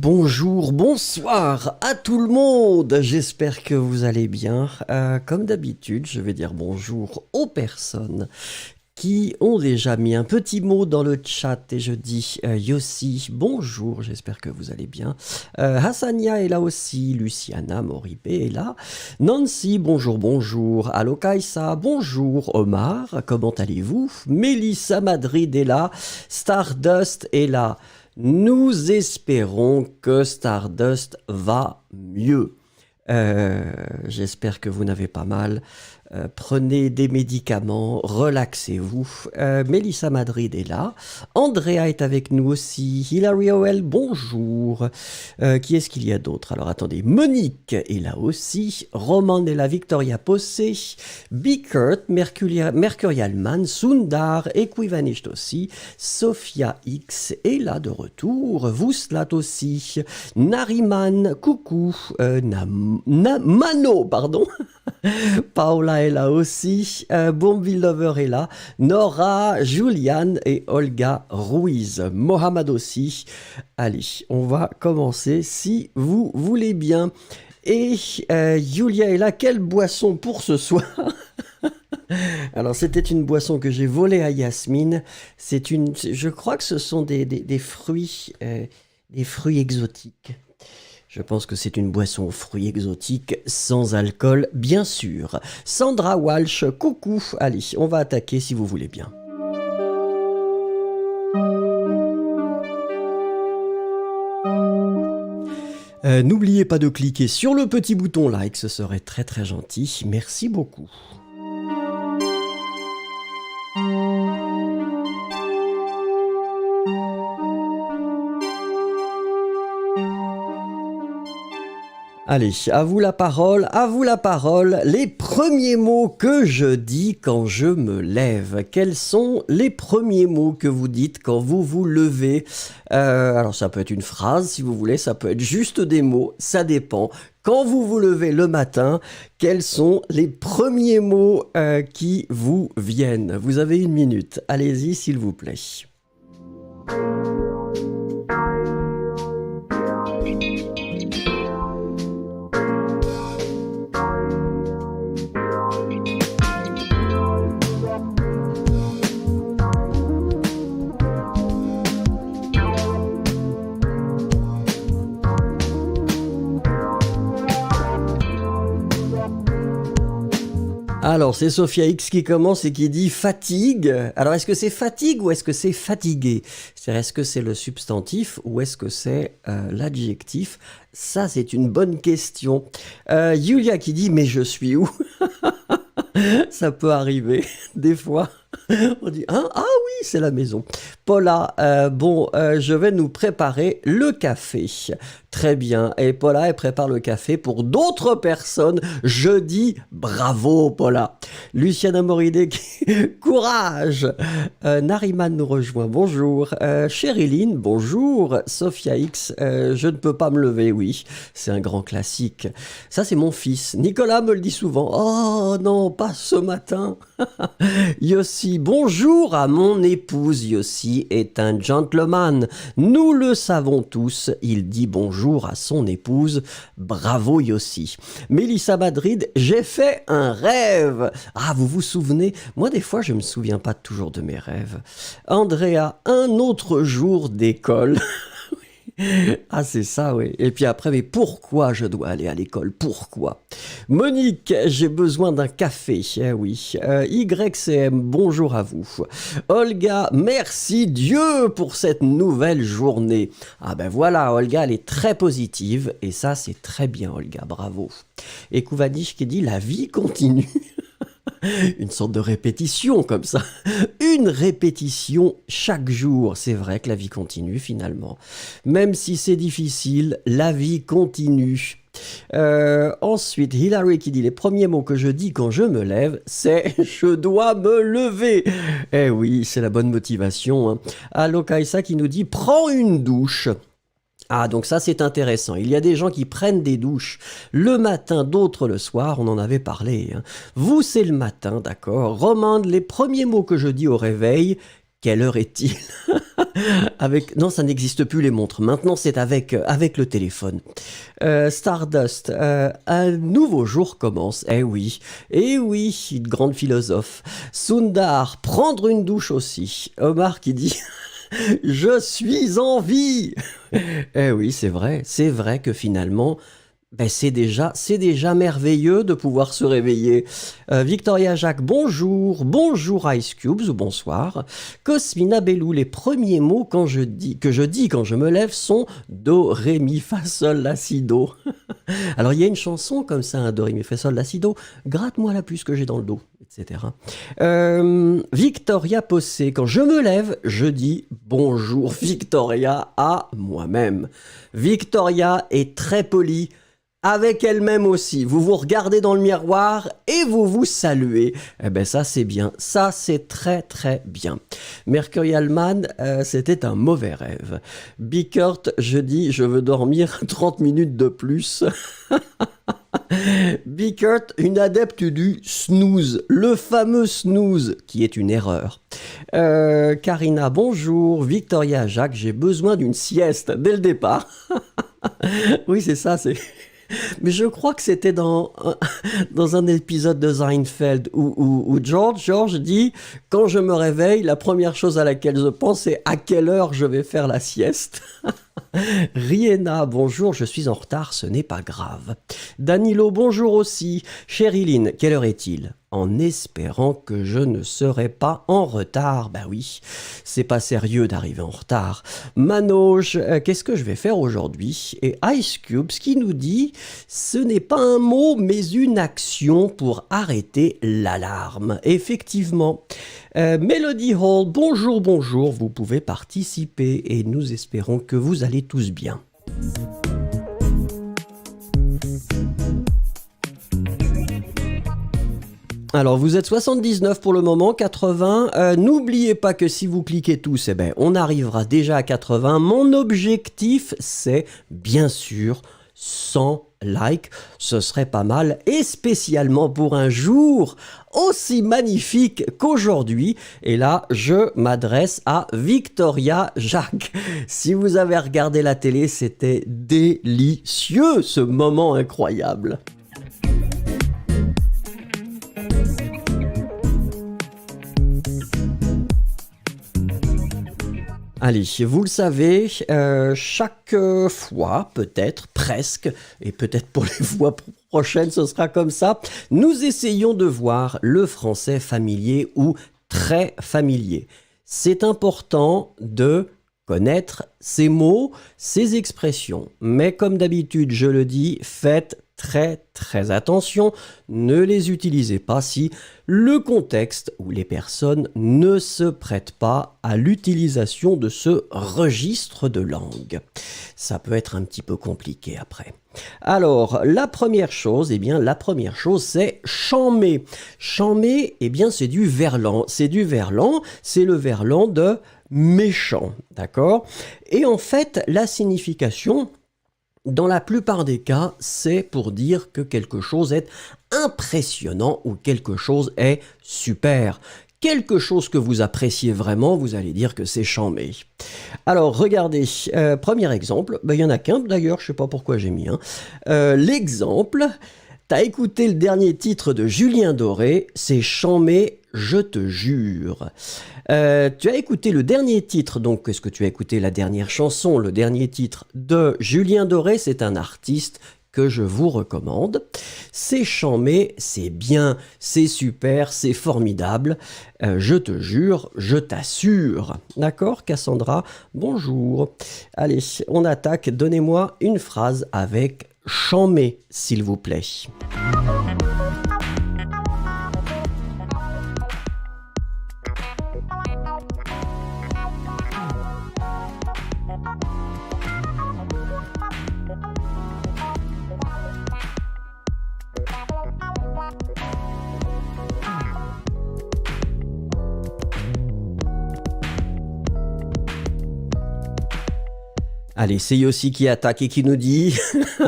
Bonjour, bonsoir à tout le monde, j'espère que vous allez bien. Comme d'habitude, je vais dire bonjour aux personnes qui ont déjà mis un petit mot dans le chat et je dis Yossi, bonjour, j'espère que vous allez bien. Hassania est là aussi, Luciana Moribe est là. Nancy, bonjour, bonjour. Allo Kaisa, bonjour. Omar, comment allez-vous? Mélissa Madrid est là. Stardust est là. Nous espérons que Stardust va mieux. J'espère que vous n'avez pas mal. Prenez des médicaments, relaxez-vous. Mélissa Madrid est là. Andrea est avec nous aussi. Hilary Howell, bonjour. Qui est-ce qu'il y a d'autre? Alors attendez, Monique est là aussi. Roman est là, Victoria Possé. Bickert, Mercurial Man, Sundar, Equivanisht aussi. Sophia X est là de retour. Vouslat aussi. Nariman, coucou. Mano, pardon. Paola est là aussi, Bombville Lover est là, Nora, Juliane et Olga Ruiz, Mohamed aussi. Allez, on va commencer si vous voulez bien. Et Julia est là, quelle boisson pour ce soir? Alors c'était une boisson que j'ai volée à Yasmine, je crois que ce sont des fruits exotiques. Je pense que c'est une boisson aux fruits exotiques, sans alcool, bien sûr. Sandra Walsh, coucou. Allez, on va attaquer si vous voulez bien. N'oubliez pas de cliquer sur le petit bouton like, ce serait très très gentil. Merci beaucoup. Allez, à vous la parole, les premiers mots que je dis quand je me lève. Quels sont les premiers mots que vous dites quand vous vous levez? Alors ça peut être une phrase si vous voulez, ça peut être juste des mots, ça dépend. Quand vous vous levez le matin, quels sont les premiers mots qui vous viennent? Vous avez 1 minute, allez-y s'il vous plaît. Alors, c'est Sophia X qui commence et qui dit fatigue. Alors, est-ce que c'est fatigue ou est-ce que c'est fatigué? C'est-à-dire, est-ce que c'est le substantif ou est-ce que c'est l'adjectif? Ça, c'est une bonne question. Julia qui dit, mais je suis où? Ça peut arriver, des fois. On dit, hein? Ah oui, c'est la maison. Paula, je vais nous préparer le café. Très bien. Et Paula, elle prépare le café pour d'autres personnes. Je dis bravo, Paula. Luciana Moridé, courage. Nariman nous rejoint, bonjour. Chériline, bonjour. Sophia X, je ne peux pas me lever, oui, c'est un grand classique. Ça, c'est mon fils. Nicolas me le dit souvent. Oh non, pas ce matin. Yossi, bonjour à mon épouse. Yossi est un gentleman. Nous le savons tous. Il dit bonjour à son épouse. Bravo Yossi. Mélissa Madrid, j'ai fait un rêve. Ah, vous vous souvenez? Moi, des fois, je me souviens pas toujours de mes rêves. Andrea, un autre jour d'école. Ah, c'est ça, oui. Et puis après, mais pourquoi je dois aller à l'école? Pourquoi? Monique, j'ai besoin d'un café. Eh oui. YCM, bonjour à vous. Olga, merci Dieu pour cette nouvelle journée. Ah ben voilà, Olga, elle est très positive. Et ça, c'est très bien, Olga. Bravo. Et Kouvanish qui dit, la vie continue. Une sorte de répétition comme ça. Une répétition chaque jour. C'est vrai que la vie continue finalement. Même si c'est difficile, la vie continue. Ensuite, Hilary qui dit les premiers mots que je dis quand je me lève, c'est je dois me lever. Eh oui, c'est la bonne motivation. Hein. Allo Kaisa qui nous dit prends une douche. Ah, donc ça c'est intéressant. Il y a des gens qui prennent des douches le matin, d'autres le soir, on en avait parlé. Hein. Vous, c'est le matin, d'accord. Romande, les premiers mots que je dis au réveil, quelle heure est-il? Non, ça n'existe plus les montres. Maintenant, c'est avec le téléphone. Stardust, un nouveau jour commence. Eh oui, une grande philosophe. Sundar, prendre une douche aussi. Omar qui dit... Je suis en vie. Eh oui, c'est vrai que finalement, c'est déjà merveilleux de pouvoir se réveiller. Victoria Jacques, bonjour Ice Cubes ou bonsoir. Cosmina Bellou, les premiers mots que je dis quand je me lève sont do, ré, mi, fa, sol, la, si, do. Alors il y a une chanson comme ça, hein, do, ré, mi, fa, sol, la, si, do. Gratte-moi la puce que j'ai dans le dos. Etc. Victoria Possé, quand je me lève, je dis bonjour Victoria à moi-même. Victoria est très polie avec elle-même aussi. Vous vous regardez dans le miroir et vous vous saluez. Eh ben ça c'est bien, ça c'est très très bien. Mercurial Man, c'était un mauvais rêve. Bickert, je dis je veux dormir 30 minutes de plus. Bickert, une adepte du snooze, le fameux snooze, qui est une erreur. Karina, bonjour. Victoria Jacques, j'ai besoin d'une sieste dès le départ. Oui, c'est ça, c'est... Mais je crois que c'était dans un épisode de Seinfeld où George dit « Quand je me réveille, la première chose à laquelle je pense, c'est à quelle heure je vais faire la sieste ?» Riena, bonjour, je suis en retard, ce n'est pas grave. Danilo, bonjour aussi. Chériline, quelle heure est-il? En espérant que je ne serai pas en retard. Bah oui, c'est pas sérieux d'arriver en retard. Manoj, qu'est-ce que je vais faire aujourd'hui? Et Ice Cubes qui nous dit, ce n'est pas un mot mais une action pour arrêter l'alarme. Effectivement. Melody Hall, bonjour, vous pouvez participer et nous espérons que vous allez tous bien. Alors, vous êtes 79 pour le moment, 80. N'oubliez pas que si vous cliquez tous, on arrivera déjà à 80. Mon objectif, c'est bien sûr 100 likes. Ce serait pas mal, et spécialement pour un jour aussi magnifique qu'aujourd'hui. Et là, je m'adresse à Victoria Jacques. Si vous avez regardé la télé, c'était délicieux, ce moment incroyable. Allez, vous le savez, chaque fois, peut-être, presque, et peut-être pour les fois prochaines, ce sera comme ça, nous essayons de voir le français familier ou très familier. C'est important de connaître ces mots, ces expressions, mais comme d'habitude, je le dis, faites très très attention, ne les utilisez pas si le contexte ou les personnes ne se prêtent pas à l'utilisation de ce registre de langue. Ça peut être un petit peu compliqué après. Alors, la première chose, c'est chambmer. Chambmer, c'est du verlan. C'est le verlan de méchant, d'accord? Et en fait, la signification, dans la plupart des cas, c'est pour dire que quelque chose est impressionnant ou quelque chose est super. Quelque chose que vous appréciez vraiment, vous allez dire que c'est chambé. Alors, regardez, premier exemple, il y en a qu'un d'ailleurs, je ne sais pas pourquoi j'ai mis l'exemple. T'as écouté le dernier titre de Julien Doré, c'est chambé, je te jure. Tu as écouté le dernier titre, donc est-ce que tu as écouté la dernière chanson, le dernier titre de Julien Doré, c'est un artiste que je vous recommande. C'est chambé, c'est bien, c'est super, c'est formidable. Je te jure, je t'assure. D'accord, Cassandra? Bonjour. Allez, on attaque. Donnez-moi une phrase avec chambé, s'il vous plaît. Allez, c'est Yossi qui attaque et qui nous dit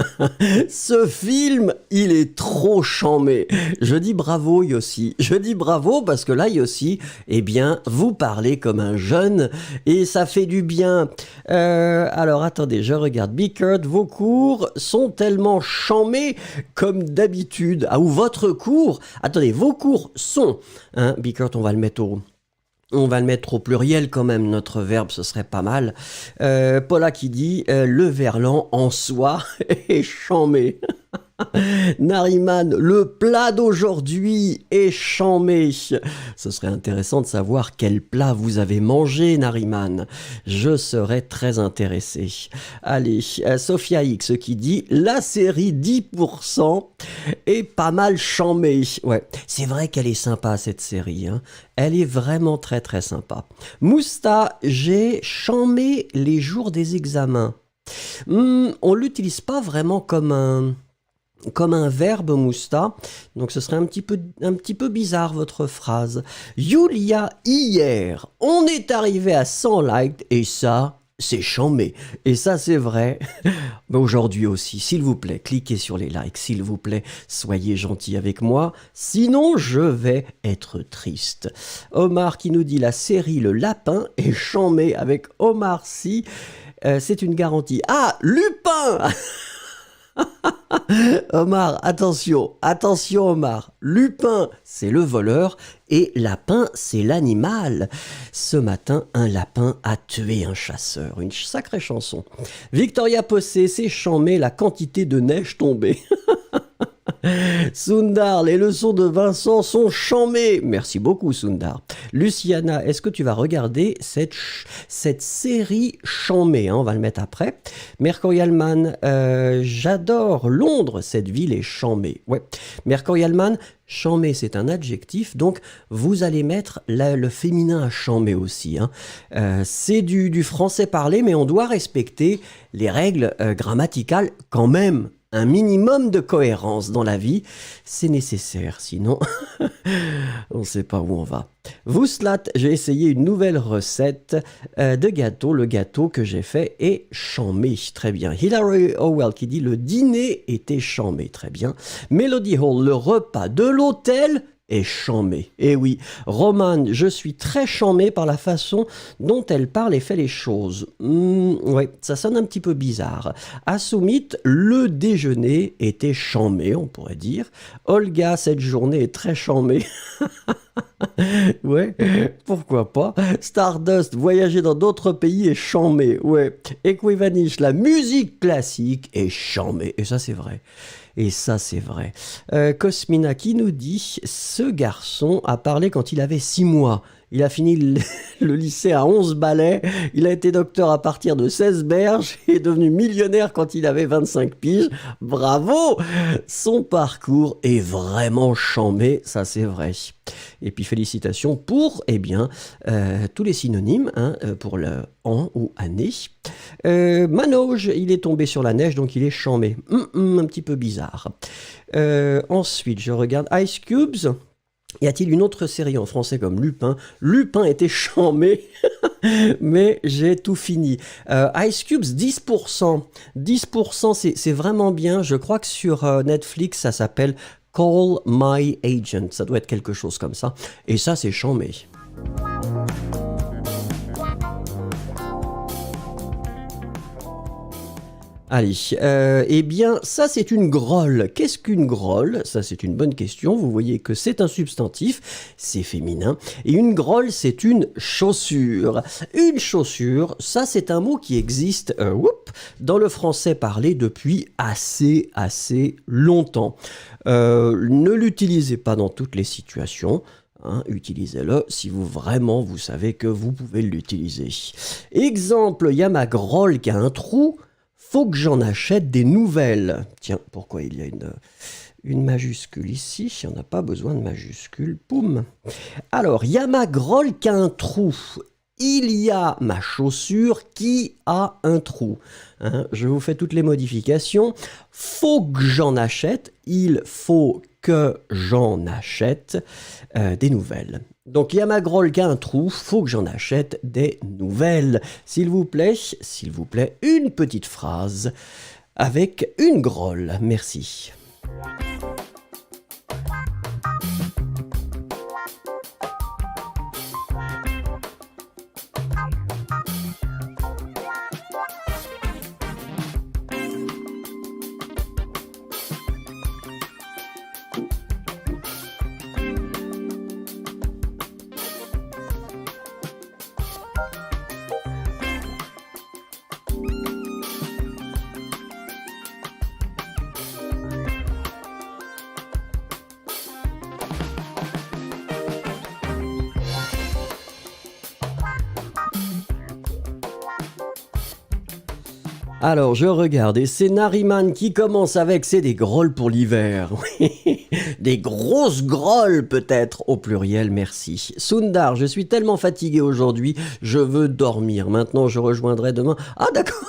« Ce film, il est trop chambé !» Je dis bravo Yossi, je dis bravo parce que là Yossi, vous parlez comme un jeune et ça fait du bien. Alors attendez, je regarde Bickert, vos cours sont tellement chambés comme d'habitude. Ah, ou votre cours, attendez, vos cours sont, Bickert, on va le mettre au pluriel quand même, notre verbe, ce serait pas mal. Paula qui dit le verlan en soi est chambé. Nariman, le plat d'aujourd'hui est chambé. Ce serait intéressant de savoir quel plat vous avez mangé, Nariman. Je serais très intéressé. Allez, Sophia X qui dit la série 10% est pas mal chambée. Ouais, c'est vrai qu'elle est sympa cette série. Elle est vraiment très très sympa. Mousta, j'ai chambé les jours des examens. On l'utilise pas vraiment comme un verbe, Mousta, donc ce serait un petit peu bizarre votre phrase. Yulia, hier, on est arrivé à 100 likes et ça, c'est chambé. Et ça, c'est vrai. Mais aujourd'hui aussi, s'il vous plaît, cliquez sur les likes, s'il vous plaît, soyez gentils avec moi, sinon je vais être triste. Omar qui nous dit la série Le Lapin est chambé avec Omar Sy. C'est une garantie. Ah, Lupin. Omar, attention Omar, Lupin c'est le voleur et lapin c'est l'animal. Ce matin, un lapin a tué un chasseur, une sacrée chanson. Victoria Possé, c'est chambé la quantité de neige tombée. Sundar, les leçons de Vincent sont chambées. Merci beaucoup Sundar. Luciana, est-ce que tu vas regarder cette série chambée, on va le mettre après. Mercurial Man, j'adore Londres, cette ville est chambée. Ouais. Mercurial Man, chambé c'est un adjectif, donc vous allez mettre le féminin à chambé aussi. C'est du français parlé, mais on doit respecter les règles grammaticales quand même. Un minimum de cohérence dans la vie, c'est nécessaire, sinon on ne sait pas où on va. Vouslat, j'ai essayé une nouvelle recette de gâteau. Le gâteau que j'ai fait est chambé, très bien. Hilary Howell qui dit le dîner était chambé, très bien. Melody Hall, le repas de l'hôtel est chambé. Eh oui, Romane, je suis très chambé par la façon dont elle parle et fait les choses. Ouais, ça sonne un petit peu bizarre. Assoumit, le déjeuner était chambé, on pourrait dire. Olga, cette journée est très chambée. Ouais, pourquoi pas. Stardust, voyager dans d'autres pays est chambé. Ouais. Equivanish, la musique classique est chambée. Et ça, c'est vrai. Cosmina qui nous dit « Ce garçon a parlé quand il avait 6 mois. Il a fini le lycée à 11 balais. Il a été docteur à partir de 16 berges et est devenu millionnaire quand il avait 25 piges. Bravo! Son parcours est vraiment chambé, ça c'est vrai. Et puis félicitations pour, eh bien, tous les synonymes, hein, pour le an ou année. Manoj, il est tombé sur la neige, donc il est chambé. Un petit peu bizarre. Ensuite, je regarde Ice Cubes. Y a-t-il une autre série en français comme Lupin? Lupin était chambé, mais j'ai tout fini. Ice Cubes, 10%. 10%, c'est vraiment bien. Je crois que sur Netflix, ça s'appelle Call My Agent. Ça doit être quelque chose comme ça. Et ça, c'est chambé. Allez, eh bien, ça c'est une grolle. Qu'est-ce qu'une grolle? Ça c'est une bonne question. Vous voyez que c'est un substantif, c'est féminin. Et une grolle, c'est une chaussure. Une chaussure, ça c'est un mot qui existe dans le français parlé depuis assez longtemps. Ne l'utilisez pas dans toutes les situations. Hein, utilisez-le si vous savez que vous pouvez l'utiliser. Exemple, il y a ma grolle qui a un trou. Faut que j'en achète des nouvelles. Tiens, pourquoi il y a une majuscule ici? Il n'y en a pas besoin de majuscule. Poum. Alors, il y a ma grolle qui a un trou. Il y a ma chaussure qui a un trou. Hein, je vous fais toutes les modifications. Faut que j'en achète. Il faut que j'en achète des nouvelles. Donc, il y a ma grolle qui a un trou, faut que j'en achète des nouvelles. S'il vous plaît, une petite phrase avec une grolle. Merci. Alors, je regarde, et c'est Nariman qui commence avec c'est des grolles pour l'hiver. Des grosses grolles, peut-être, au pluriel, merci. Sundar, je suis tellement fatigué aujourd'hui, je veux dormir. Maintenant, je rejoindrai demain. Ah, d'accord,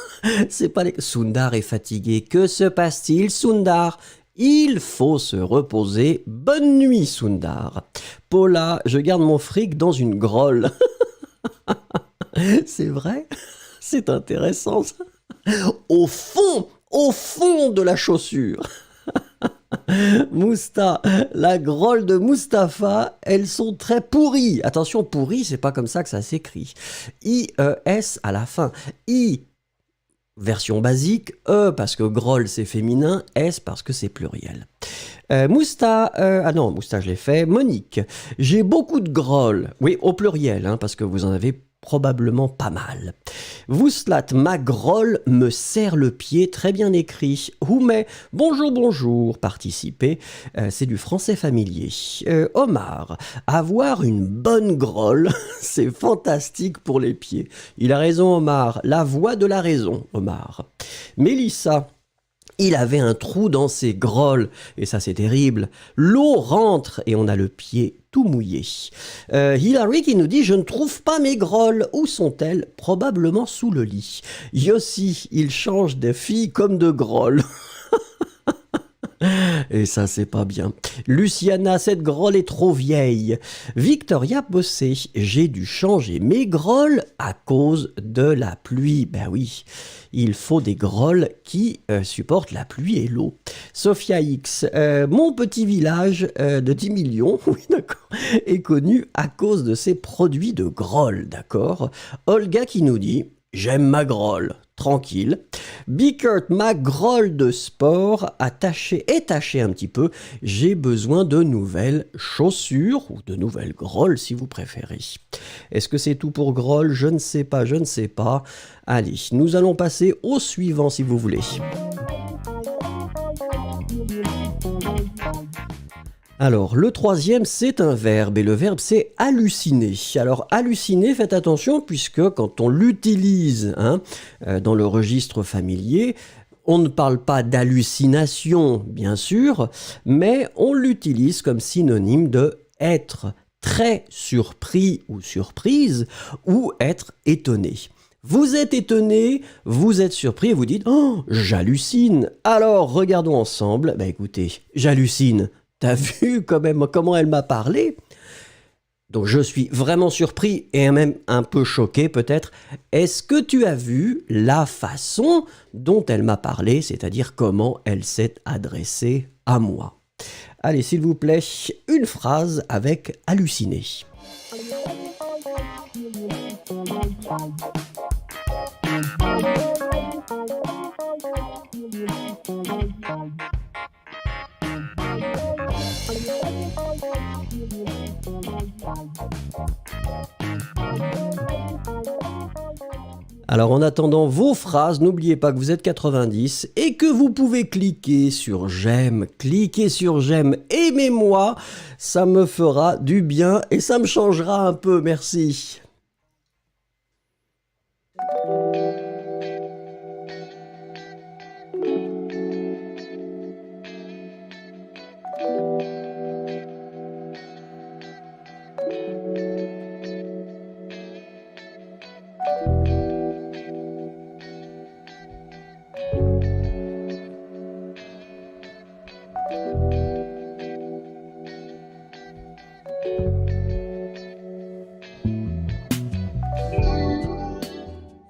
c'est pas les... Sundar est fatigué. Que se passe-t-il, Sundar? Il faut se reposer. Bonne nuit, Sundar. Paula, je garde mon fric dans une grolle. C'est vrai? C'est intéressant, ça. Au fond de la chaussure. Mousta, la grolle de Mustapha, elles sont très pourries. Attention, pourries, c'est pas comme ça que ça s'écrit. I-E-S à la fin. I, version basique. E, parce que grolle, c'est féminin. S, parce que c'est pluriel. Mousta, je l'ai fait. Monique, j'ai beaucoup de grolles. Oui, au pluriel, hein, parce que vous en avez probablement pas mal. Vouslat, ma grolle me serre le pied, très bien écrit. Houmet, bonjour, participez, c'est du français familier. Omar, avoir une bonne grolle, c'est fantastique pour les pieds. Il a raison, Omar, la voix de la raison, Omar. Mélissa, il avait un trou dans ses grolles, et ça c'est terrible. L'eau rentre et on a le pied tout mouillé. Hilary qui nous dit « Je ne trouve pas mes grolles. Où sont-elles? Probablement sous le lit. » Yossi, il change de fille comme de grolles. Et ça, c'est pas bien. Luciana, cette grolle est trop vieille. Victoria Bossé, j'ai dû changer mes grolles à cause de la pluie. Ben oui, il faut des grolles qui supportent la pluie et l'eau. Sophia X, mon petit village de 10 millions, oui d'accord, est connu à cause de ses produits de grolles, d'accord. Olga qui nous dit, j'aime ma grolle. Tranquille. Bickert, ma grolle de sport est tachée un petit peu. J'ai besoin de nouvelles chaussures ou de nouvelles grolles si vous préférez. Est-ce que c'est tout pour grolle? Je ne sais pas. Allez, nous allons passer au suivant si vous voulez. Alors, le troisième, c'est un verbe, et le verbe, c'est halluciner. Alors, halluciner, faites attention, puisque quand on l'utilise dans le registre familier, on ne parle pas d'hallucination, bien sûr, mais on l'utilise comme synonyme de être très surpris ou surprise, ou être étonné. Vous êtes étonné, vous êtes surpris, vous dites « Oh, j'hallucine !» Alors, regardons ensemble. Écoutez, j'hallucine. T'as vu quand même comment elle m'a parlé ? Donc je suis vraiment surpris et même un peu choqué peut-être. Est-ce que tu as vu la façon dont elle m'a parlé, c'est-à-dire comment elle s'est adressée à moi ? Allez, s'il vous plaît, une phrase avec halluciner. Alors en attendant vos phrases, n'oubliez pas que vous êtes 90 et que vous pouvez cliquer sur j'aime, aimez-moi, ça me fera du bien et ça me changera un peu, merci.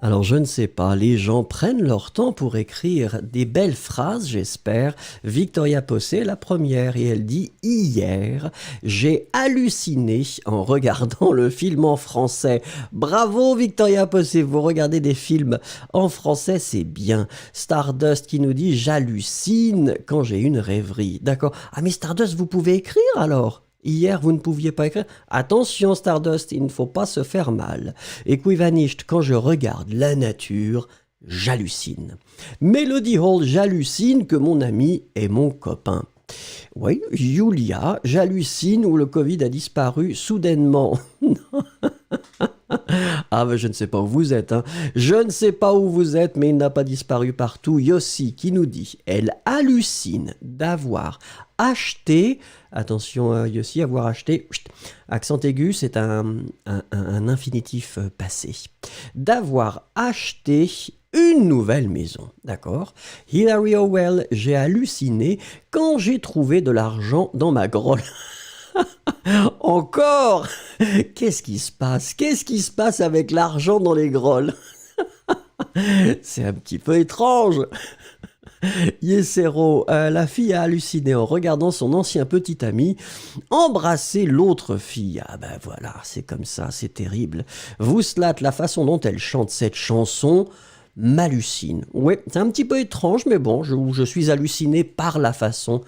Alors je ne sais pas, les gens prennent leur temps pour écrire des belles phrases, j'espère. Victoria Possé, la première, et elle dit « Hier, j'ai halluciné en regardant le film en français. » Bravo Victoria Possé, vous regardez des films en français, c'est bien. Stardust qui nous dit « J'hallucine quand j'ai une rêverie. » D'accord. Ah mais Stardust, vous pouvez écrire alors ? Hier, vous ne pouviez pas écrire. Attention, Stardust, il ne faut pas se faire mal. Et Quivanisht, quand je regarde la nature, j'hallucine. Melody Hall, j'hallucine que mon ami est mon copain. Oui, Julia, j'hallucine où le Covid a disparu soudainement. Ah, je ne sais pas où vous êtes. Je ne sais pas où vous êtes, mais il n'a pas disparu partout. Yossi qui nous dit « Elle hallucine d'avoir acheté », attention Yossi, avoir acheté, accent aigu, c'est un infinitif passé, d'avoir acheté une nouvelle maison, d'accord ? Hilary Howell, j'ai halluciné quand j'ai trouvé de l'argent dans ma grolle. Encore ? Qu'est-ce qui se passe ? Qu'est-ce qui se passe avec l'argent dans les grolles ? C'est un petit peu étrange. Yesero, la fille a halluciné en regardant son ancien petit ami embrasser l'autre fille. Ah ben voilà, c'est comme ça, c'est terrible. Vouslat, la façon dont elle chante cette chanson m'hallucine. Ouais, c'est un petit peu étrange, mais bon, je suis halluciné par la façon.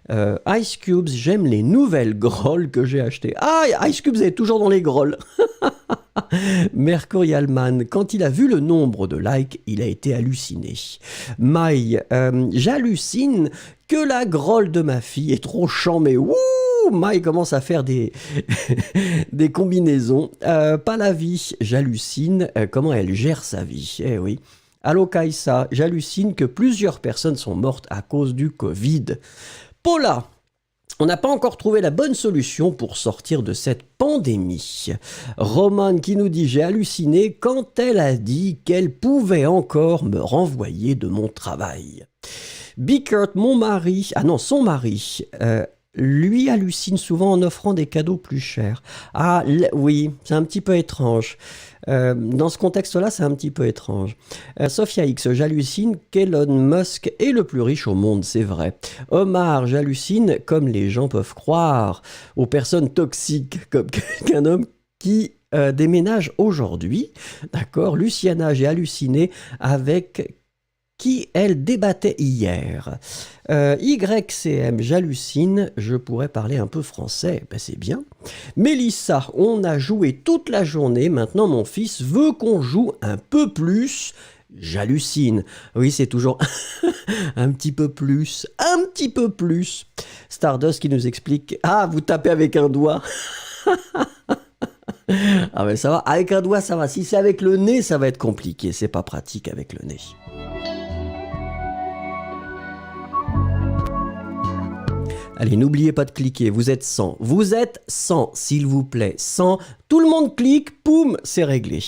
Ice Cubes, j'aime les nouvelles grolles que j'ai achetées. Ah, Ice Cubes est toujours dans les grolles. Mercurialman, quand il a vu le nombre de likes, il a été halluciné. Maï, j'hallucine que la grolle de ma fille est trop chambée. Wouh! Maï commence à faire des combinaisons. Pas la vie, j'hallucine comment elle gère sa vie. Eh oui. Allo Kaïsa, j'hallucine que plusieurs personnes sont mortes à cause du Covid. Paula, on n'a pas encore trouvé la bonne solution pour sortir de cette pandémie. Roman qui nous dit « J'ai halluciné quand elle a dit qu'elle pouvait encore me renvoyer de mon travail. » Bickert, son mari, lui hallucine souvent en offrant des cadeaux plus chers. Ah oui, c'est un petit peu étrange. Dans ce contexte-là, c'est un petit peu étrange. Sophia X, j'hallucine qu'Elon Musk est le plus riche au monde, c'est vrai. Omar, j'hallucine comme les gens peuvent croire aux personnes toxiques, comme qu'un homme qui déménage aujourd'hui. D'accord. Luciana, j'ai halluciné avec qui elle débattait hier. YCM, j'hallucine, je pourrais parler un peu français, ben c'est bien. Mélissa, on a joué toute la journée, maintenant mon fils veut qu'on joue un peu plus, j'hallucine. Oui, c'est toujours un petit peu plus, un petit peu plus. Stardust qui nous explique, ah, vous tapez avec un doigt. Ah mais ça va, avec un doigt ça va, si c'est avec le nez ça va être compliqué, c'est pas pratique avec le nez. Allez, n'oubliez pas de cliquer, vous êtes 100, s'il vous plaît, 100, tout le monde clique, poum, c'est réglé.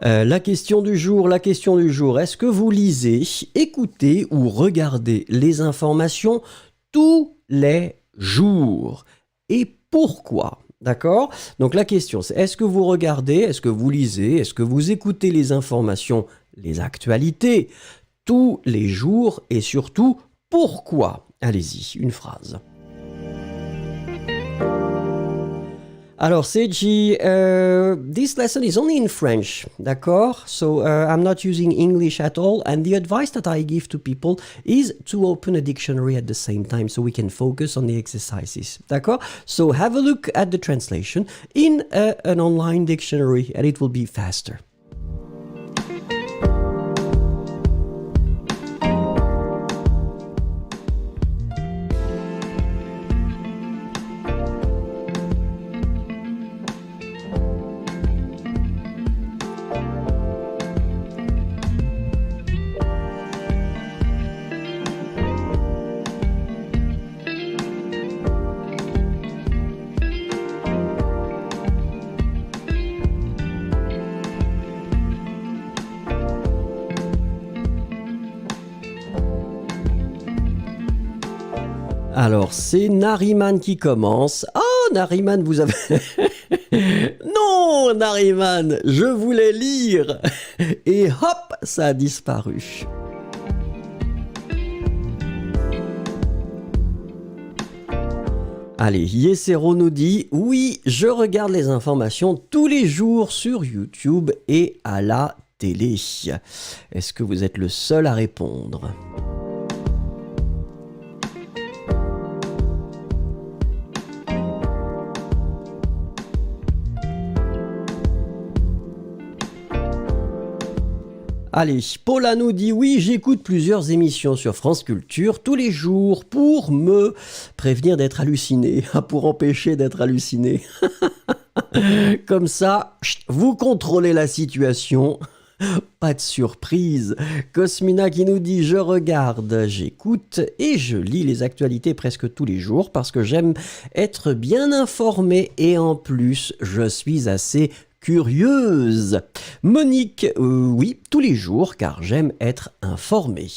La question du jour, est-ce que vous lisez, écoutez ou regardez les informations tous les jours? Et pourquoi? D'accord? Donc la question c'est, est-ce que vous regardez, est-ce que vous lisez, est-ce que vous écoutez les informations, les actualités tous les jours et surtout pourquoi? Allez-y, une phrase. Alors, Seiji, this lesson is only in French, d'accord? So, I'm not using English at all, and the advice that I give to people is to open a dictionary at the same time so we can focus on the exercises, d'accord? So, have a look at the translation in an online dictionary, and it will be faster. Alors, c'est Nariman qui commence. Oh, Nariman, vous avez... Non, Nariman, je voulais lire. Et hop, ça a disparu. Allez, Yesero nous dit « Oui, je regarde les informations tous les jours sur YouTube et à la télé. » Est-ce que vous êtes le seul à répondre ? Allez, Paula nous dit « Oui, j'écoute plusieurs émissions sur France Culture tous les jours pour me prévenir d'être halluciné, pour empêcher d'être halluciné. » Comme ça, vous contrôlez la situation. Pas de surprise. Cosmina qui nous dit « Je regarde, j'écoute et je lis les actualités presque tous les jours parce que j'aime être bien informé et en plus, je suis assez curieuse. » Monique, oui, tous les jours, car j'aime être informée.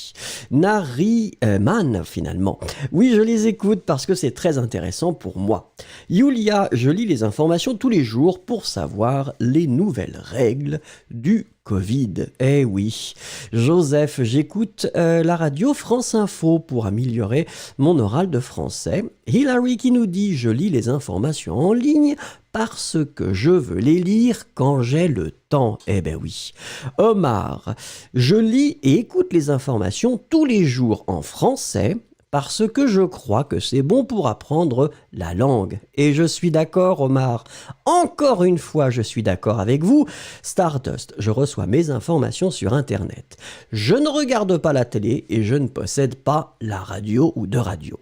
Nariman, finalement. Oui, je les écoute parce que c'est très intéressant pour moi. Yulia, je lis les informations tous les jours pour savoir les nouvelles règles du Covid. Eh oui. Joseph, j'écoute la radio France Info pour améliorer mon oral de français. Hilary qui nous dit, je lis les informations en ligne parce que je veux les lire quand j'ai le temps. Eh ben oui. Omar, je lis et écoute les informations tous les jours en français parce que je crois que c'est bon pour apprendre la langue. Et je suis d'accord, Omar. Encore une fois, je suis d'accord avec vous. Stardust, je reçois mes informations sur Internet. Je ne regarde pas la télé et je ne possède pas la radio ou de radio.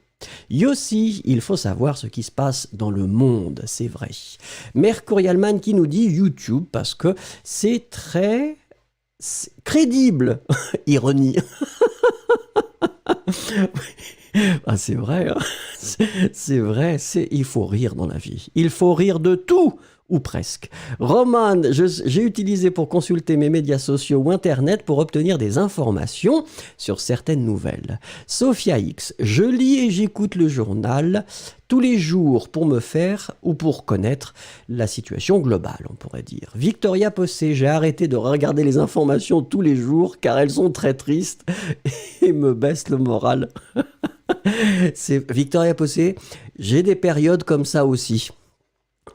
Yossi, il faut savoir ce qui se passe dans le monde, c'est vrai. Mercurialman qui nous dit YouTube parce que c'est très crédible. Ironie. Ah, c'est vrai, hein. C'est vrai, il faut rire dans la vie. Il faut rire de tout, ou presque. Roman, j'ai utilisé pour consulter mes médias sociaux ou Internet pour obtenir des informations sur certaines nouvelles. Sophia X, je lis et j'écoute le journal tous les jours pour me faire ou pour connaître la situation globale, on pourrait dire. Victoria Possé, j'ai arrêté de regarder les informations tous les jours car elles sont très tristes et me baissent le moral. C'est Victoria Possé, j'ai des périodes comme ça aussi.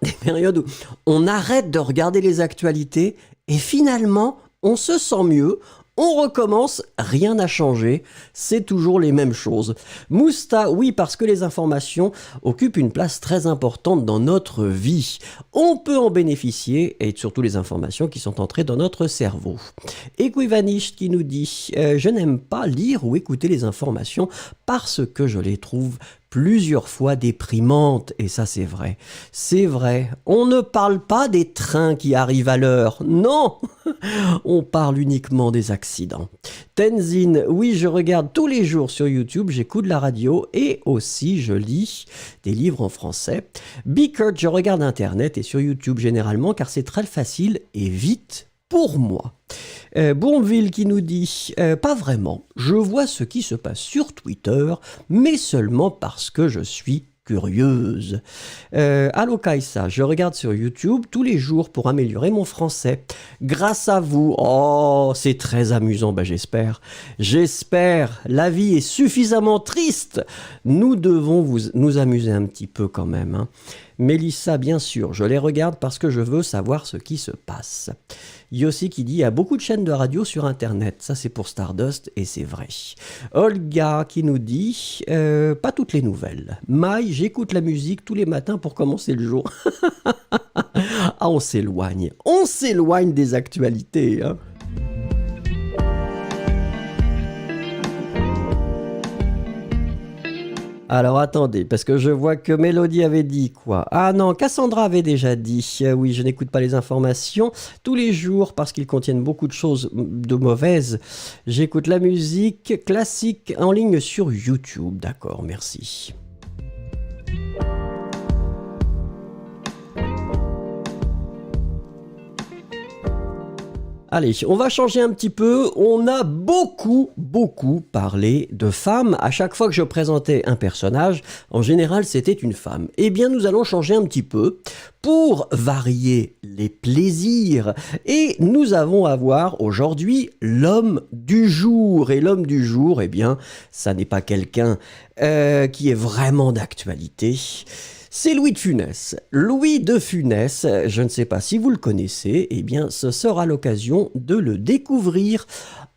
Des périodes où on arrête de regarder les actualités et finalement, on se sent mieux, On recommence, rien n'a changé, c'est toujours les mêmes choses. Mousta, oui, parce que les informations occupent une place très importante dans notre vie. On peut en bénéficier, et surtout les informations qui sont entrées dans notre cerveau. Equivanish qui nous dit je n'aime pas lire ou écouter les informations parce que je les trouve plusieurs fois déprimantes. Et ça, c'est vrai. C'est vrai. On ne parle pas des trains qui arrivent à l'heure. Non, on parle uniquement des accidents. Tenzin, oui, je regarde tous les jours sur YouTube, j'écoute la radio et aussi je lis des livres en français. Bickert, je regarde Internet et sur YouTube généralement car c'est très facile et vite pour moi. Bourville qui nous dit pas vraiment, je vois ce qui se passe sur Twitter, mais seulement parce que je suis curieuse. Allo Kaisa, je regarde sur YouTube tous les jours pour améliorer mon français. Grâce à vous, oh, c'est très amusant, ben j'espère. J'espère, la vie est suffisamment triste. Nous devons nous amuser un petit peu quand même. Hein. Mélissa, bien sûr, je les regarde parce que je veux savoir ce qui se passe. Yossi qui dit il y a beaucoup de chaînes de radio sur Internet. Ça, c'est pour Stardust et c'est vrai. Olga qui nous dit pas toutes les nouvelles. Maï, j'écoute la musique tous les matins pour commencer le jour. Ah, on s'éloigne. On s'éloigne des actualités. Hein. Alors attendez, parce que je vois que Mélodie avait dit quoi? Ah non, Cassandra avait déjà dit, oui, je n'écoute pas les informations tous les jours parce qu'ils contiennent beaucoup de choses de mauvaises. J'écoute la musique classique en ligne sur YouTube. D'accord, merci. Allez, on va changer un petit peu. On a beaucoup parlé de femmes. À chaque fois que je présentais un personnage, en général, c'était une femme. Eh bien, nous allons changer un petit peu pour varier les plaisirs. Et nous allons avoir aujourd'hui l'homme du jour. Et l'homme du jour, eh bien, ça n'est pas quelqu'un qui est vraiment d'actualité. C'est Louis de Funès. Louis de Funès, je ne sais pas si vous le connaissez, eh bien ce sera l'occasion de le découvrir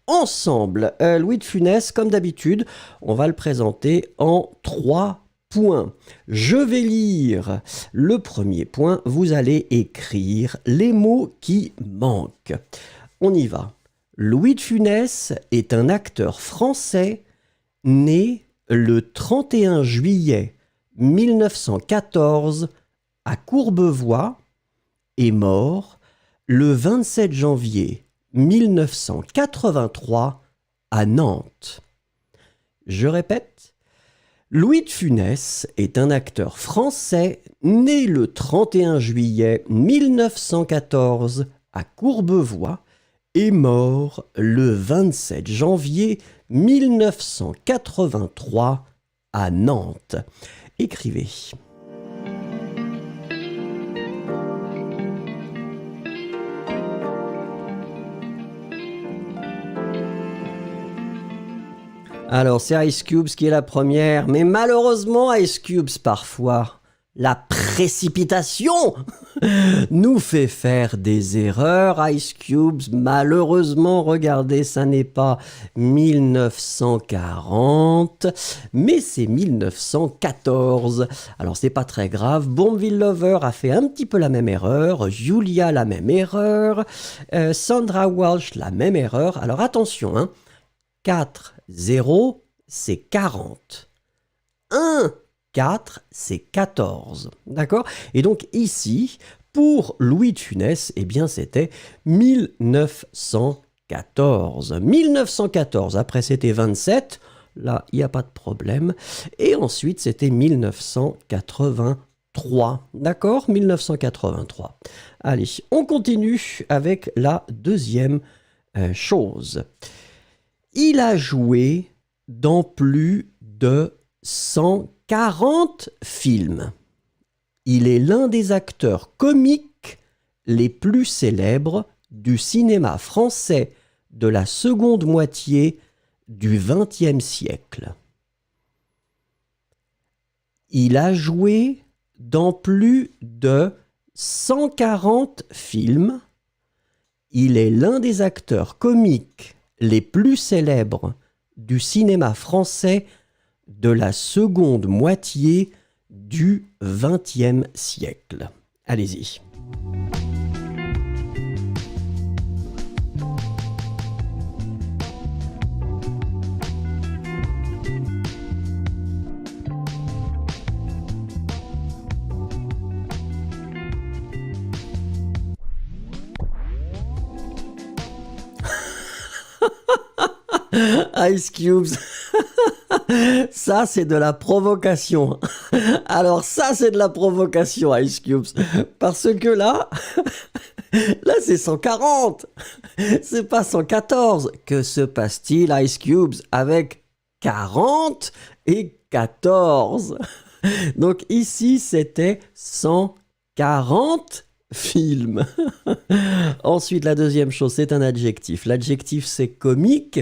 ensemble. Louis de Funès, comme d'habitude, on va le présenter en 3 points. Je vais lire le premier point, vous allez écrire les mots qui manquent. On y va. Louis de Funès est un acteur français né le 31 juillet 1914 à Courbevoie et mort le 27 janvier 1983 à Nantes. Je répète, Louis de Funès est un acteur français né le 31 juillet 1914 à Courbevoie et mort le 27 janvier 1983 à Nantes. Écrivez. Alors, c'est Ice Cubes qui est la première, mais malheureusement, Ice Cubes, parfois, la précipitation nous fait faire des erreurs. Ice Cubes, malheureusement, regardez, ça n'est pas 1940, mais c'est 1914. Alors, c'est pas très grave. Bombville Lover a fait un petit peu la même erreur. Julia, la même erreur. Sandra Walsh, la même erreur. Alors, attention, hein. 4, 0, c'est 40. 1, 4, c'est 14. D'accord? Et donc ici, pour Louis de Funès, eh bien c'était 1914. 1914, après c'était 27, là il n'y a pas de problème. Et ensuite c'était 1983. D'accord? 1983. Allez, on continue avec la deuxième chose. Il a joué dans plus de 140 films. Il est l'un des acteurs comiques les plus célèbres du cinéma français de la seconde moitié du XXe siècle. Il a joué dans plus de 140 films. Il est l'un des acteurs comiques les plus célèbres du cinéma français de la seconde moitié du XXe siècle. Allez-y. Ice Cubes. Ça, c'est de la provocation. Alors ça, c'est de la provocation, Ice Cubes. Parce que là, là, c'est 140. C'est pas 114. Que se passe-t-il, Ice Cubes, avec 40 et 14? Donc ici, c'était 140 films. Ensuite, la deuxième chose, c'est un adjectif. L'adjectif, c'est comique.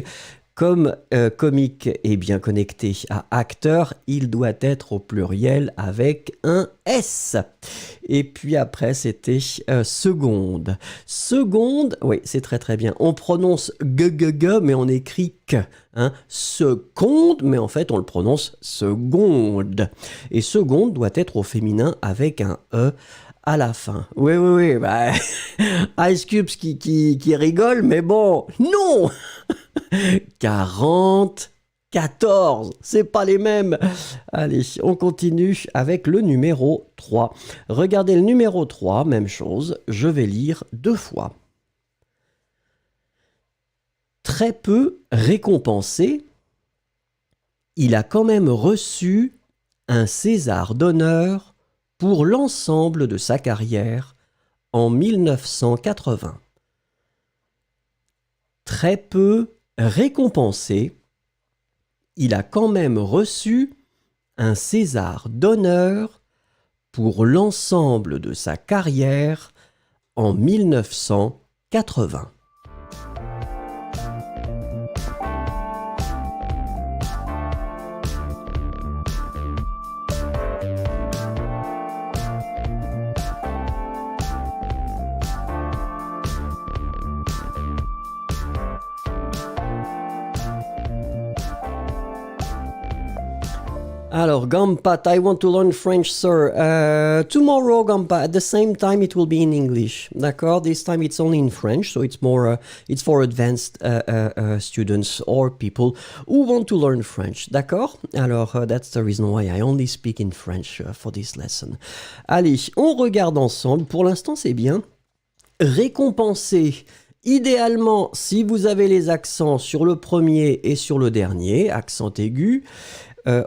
Comme comique est bien connecté à acteur, il doit être au pluriel avec un S. Et puis après, c'était seconde. Seconde, oui, c'est très très bien. On prononce g, mais on écrit que. Hein. Seconde, mais en fait, on le prononce seconde. Et seconde doit être au féminin avec un E à la fin. Oui, oui, oui. Bah, Ice Cubes qui rigole, mais bon, non. 40, 14, c'est pas les mêmes. Allez, on continue avec le numéro 3. Regardez le numéro 3, même chose, je vais lire 2 fois. Très peu récompensé, il a quand même reçu un César d'honneur pour l'ensemble de sa carrière en 1980. Très peu récompensé, il a quand même reçu un César d'honneur pour l'ensemble de sa carrière en 1980. Alors, Gampat, I want to learn French, sir. Tomorrow, Gampat, at the same time, it will be in English. D'accord? This time it's only in French, so it's more, it's for advanced students or people who want to learn French. D'accord? Alors, that's the reason why I only speak in French for this lesson. Allez, on regarde ensemble. Pour l'instant, c'est bien. Récompenser. Idéalement, si vous avez les accents sur le premier et sur le dernier, accent aigu.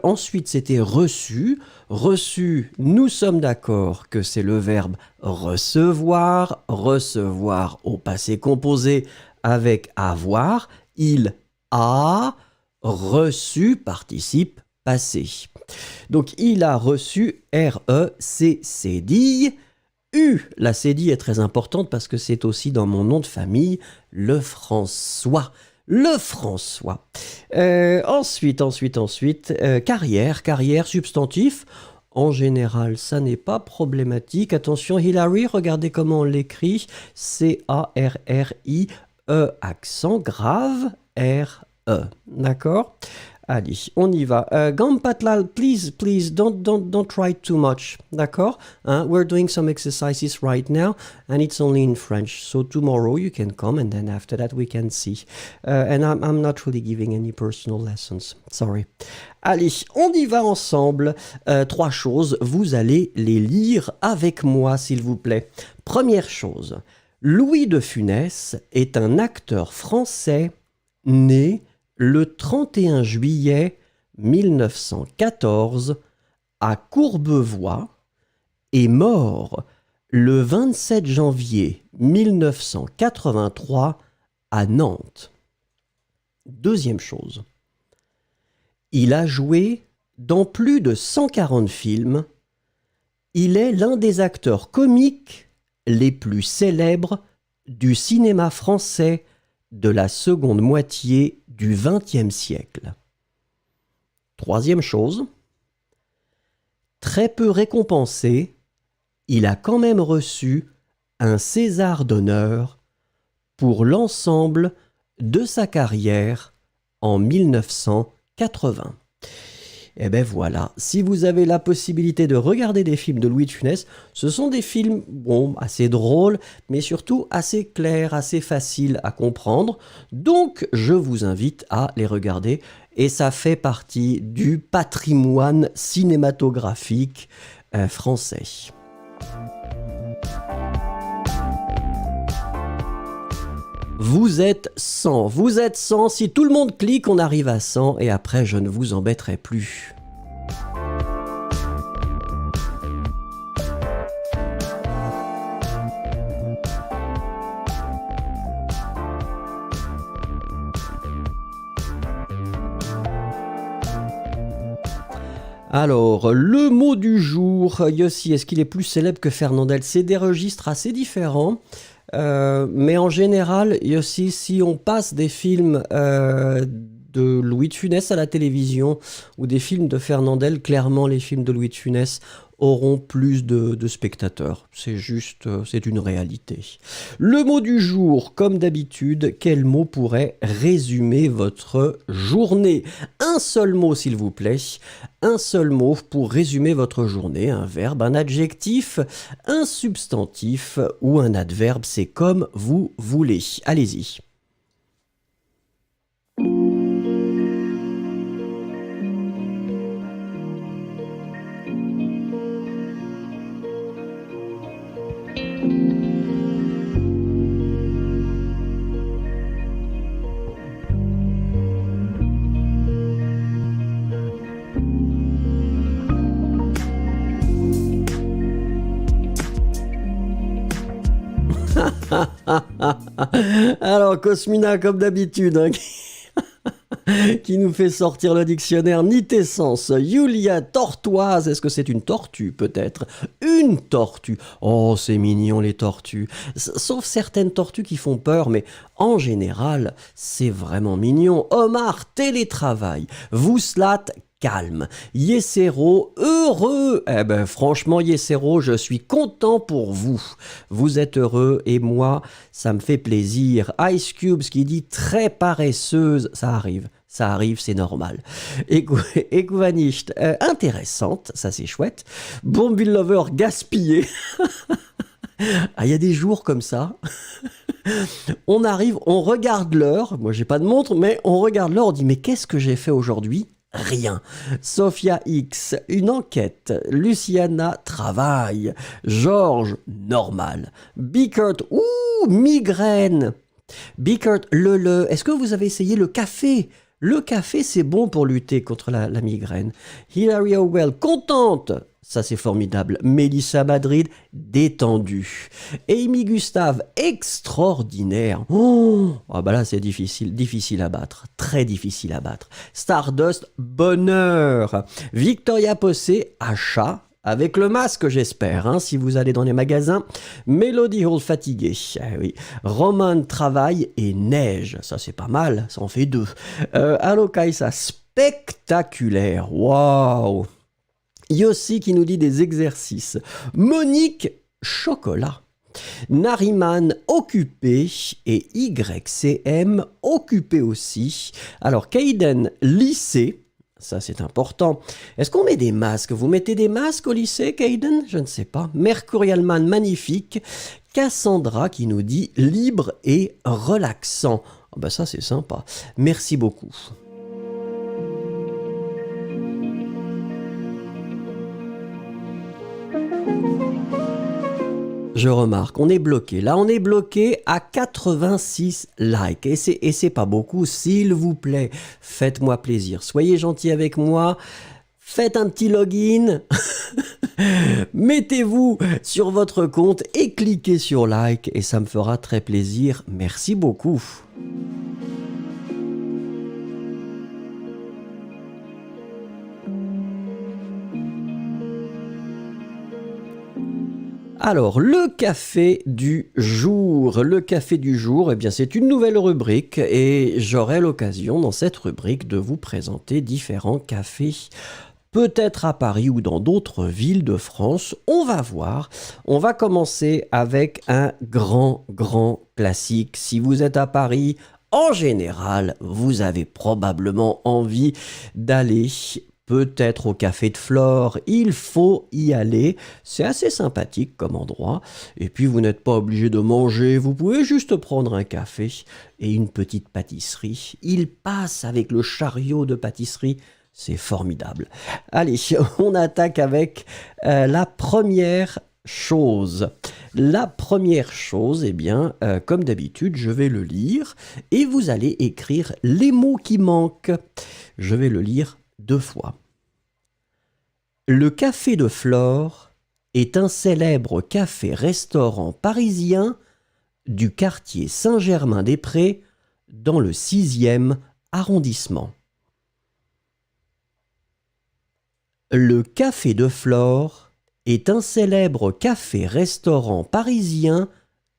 Ensuite, c'était reçu. Reçu, nous sommes d'accord que c'est le verbe recevoir. Recevoir au passé composé avec avoir. Il a reçu, participe passé. Donc, il a reçu, R-E-C, cédille. U, la cédille est très importante parce que c'est aussi dans mon nom de famille, le François. Le François. Ensuite, carrière, substantif. En général, ça n'est pas problématique. Attention, Hilary, regardez comment on l'écrit. C-A-R-R-I-E, accent grave, R-E. D'accord? Allez, on y va. Gampatlal, please, don't try too much. D'accord? We're doing some exercises right now, and it's only in French. So tomorrow you can come, and then after that we can see. And I'm not really giving any personal lessons. Sorry. Allez, on y va ensemble. 3 choses, vous allez les lire avec moi, s'il vous plaît. Première chose, Louis de Funès est un acteur français né le 31 juillet 1914 à Courbevoie et mort le 27 janvier 1983 à Nantes. Deuxième chose, il a joué dans plus de 140 films. Il est l'un des acteurs comiques les plus célèbres du cinéma français de la seconde moitié du XXe siècle. Troisième chose, très peu récompensé, il a quand même reçu un César d'honneur pour l'ensemble de sa carrière en 1980. Et ben voilà, si vous avez la possibilité de regarder des films de Louis de Funès, ce sont des films, bon, assez drôles, mais surtout assez clairs, assez faciles à comprendre. Donc, je vous invite à les regarder. Et ça fait partie du patrimoine cinématographique français. Vous êtes 100. Vous êtes 100. Si tout le monde clique, on arrive à 100 et après, je ne vous embêterai plus. Alors, le mot du jour, Yossi, est-ce qu'il est plus célèbre que Fernandel? C'est des registres assez différents. Mais en général, Yossi, si on passe des films de Louis de Funès à la télévision ou des films de Fernandel, clairement les films de Louis de Funès auront plus de spectateurs. C'est juste, c'est une réalité. Le mot du jour, comme d'habitude, quel mot pourrait résumer votre journée? Un seul mot, s'il vous plaît. Un seul mot pour résumer votre journée. Un verbe, un adjectif, un substantif ou un adverbe. C'est comme vous voulez. Allez-y. Alors, Cosmina, comme d'habitude, hein, qui nous fait sortir le dictionnaire Nitessence. Julia, tortoise, est-ce que c'est une tortue peut-être? Une tortue. Oh, c'est mignon les tortues. Sauf certaines tortues qui font peur, mais en général, c'est vraiment mignon. Omar, télétravail. Vouslat, calme. Yesero, heureux. Eh ben franchement, Yesero, je suis content pour vous. Vous êtes heureux et moi, ça me fait plaisir. Ice Cubes qui dit très paresseuse, ça arrive, c'est normal. Ekuvanicht, intéressante, ça c'est chouette. Bombville Lover, gaspillé. Ah, il y a des jours comme ça. On arrive, on regarde l'heure. Moi, j'ai pas de montre, mais on regarde l'heure, on dit mais qu'est-ce que j'ai fait aujourd'hui? Rien. Sophia X, une enquête. Luciana, travail. Georges, normal. Bickert, migraine. Bickert, est-ce que vous avez essayé le café? Le café, c'est bon pour lutter contre la migraine. Hilary Howell, contente. Ça, c'est formidable. Mélissa Madrid, détendue. Amy Gustave, extraordinaire. Oh, ah bah là, c'est difficile à battre. Très difficile à battre. Stardust, bonheur. Victoria Possé, achat. Avec le masque, j'espère, hein, si vous allez dans les magasins. Melody Hall, fatigué. Oui. Roman, travail et neige. Ça, c'est pas mal. Ça en fait 2. Alokaïsa, spectaculaire. Waouh. Yossi qui nous dit des exercices. Monique, chocolat. Nariman, occupé. Et YCM, occupé aussi. Alors, Kaiden, lycée. Ça, c'est important. Est-ce qu'on met des masques? Vous mettez des masques au lycée, Kaiden? Je ne sais pas. Mercurialman, magnifique. Cassandra qui nous dit libre et relaxant. Oh ben ça, c'est sympa. Merci beaucoup. Je remarque, on est bloqué. Là, on est bloqué à 86 likes. Et c'est pas beaucoup, s'il vous plaît. Faites-moi plaisir. Soyez gentils avec moi. Faites un petit login. Mettez-vous sur votre compte et cliquez sur like. Et ça me fera très plaisir. Merci beaucoup. Alors, le café du jour. Le café du jour, eh bien, c'est une nouvelle rubrique et j'aurai l'occasion dans cette rubrique de vous présenter différents cafés. Peut-être à Paris ou dans d'autres villes de France. On va voir. On va commencer avec un grand classique. Si vous êtes à Paris, En général, vous avez probablement envie d'aller peut-être au café de Flore, il faut y aller, c'est assez sympathique comme endroit, et puis vous n'êtes pas obligé de manger, vous pouvez juste prendre un café et une petite pâtisserie, il passe avec le chariot de pâtisserie, c'est formidable. Allez, on attaque avec la première chose. La première chose, eh bien, comme d'habitude, je vais le lire et vous allez écrire les mots qui manquent. Je vais le lire 2 fois. Le café de Flore est un célèbre café-restaurant parisien du quartier Saint-Germain-des-Prés dans le 6e arrondissement. Le café de Flore est un célèbre café-restaurant parisien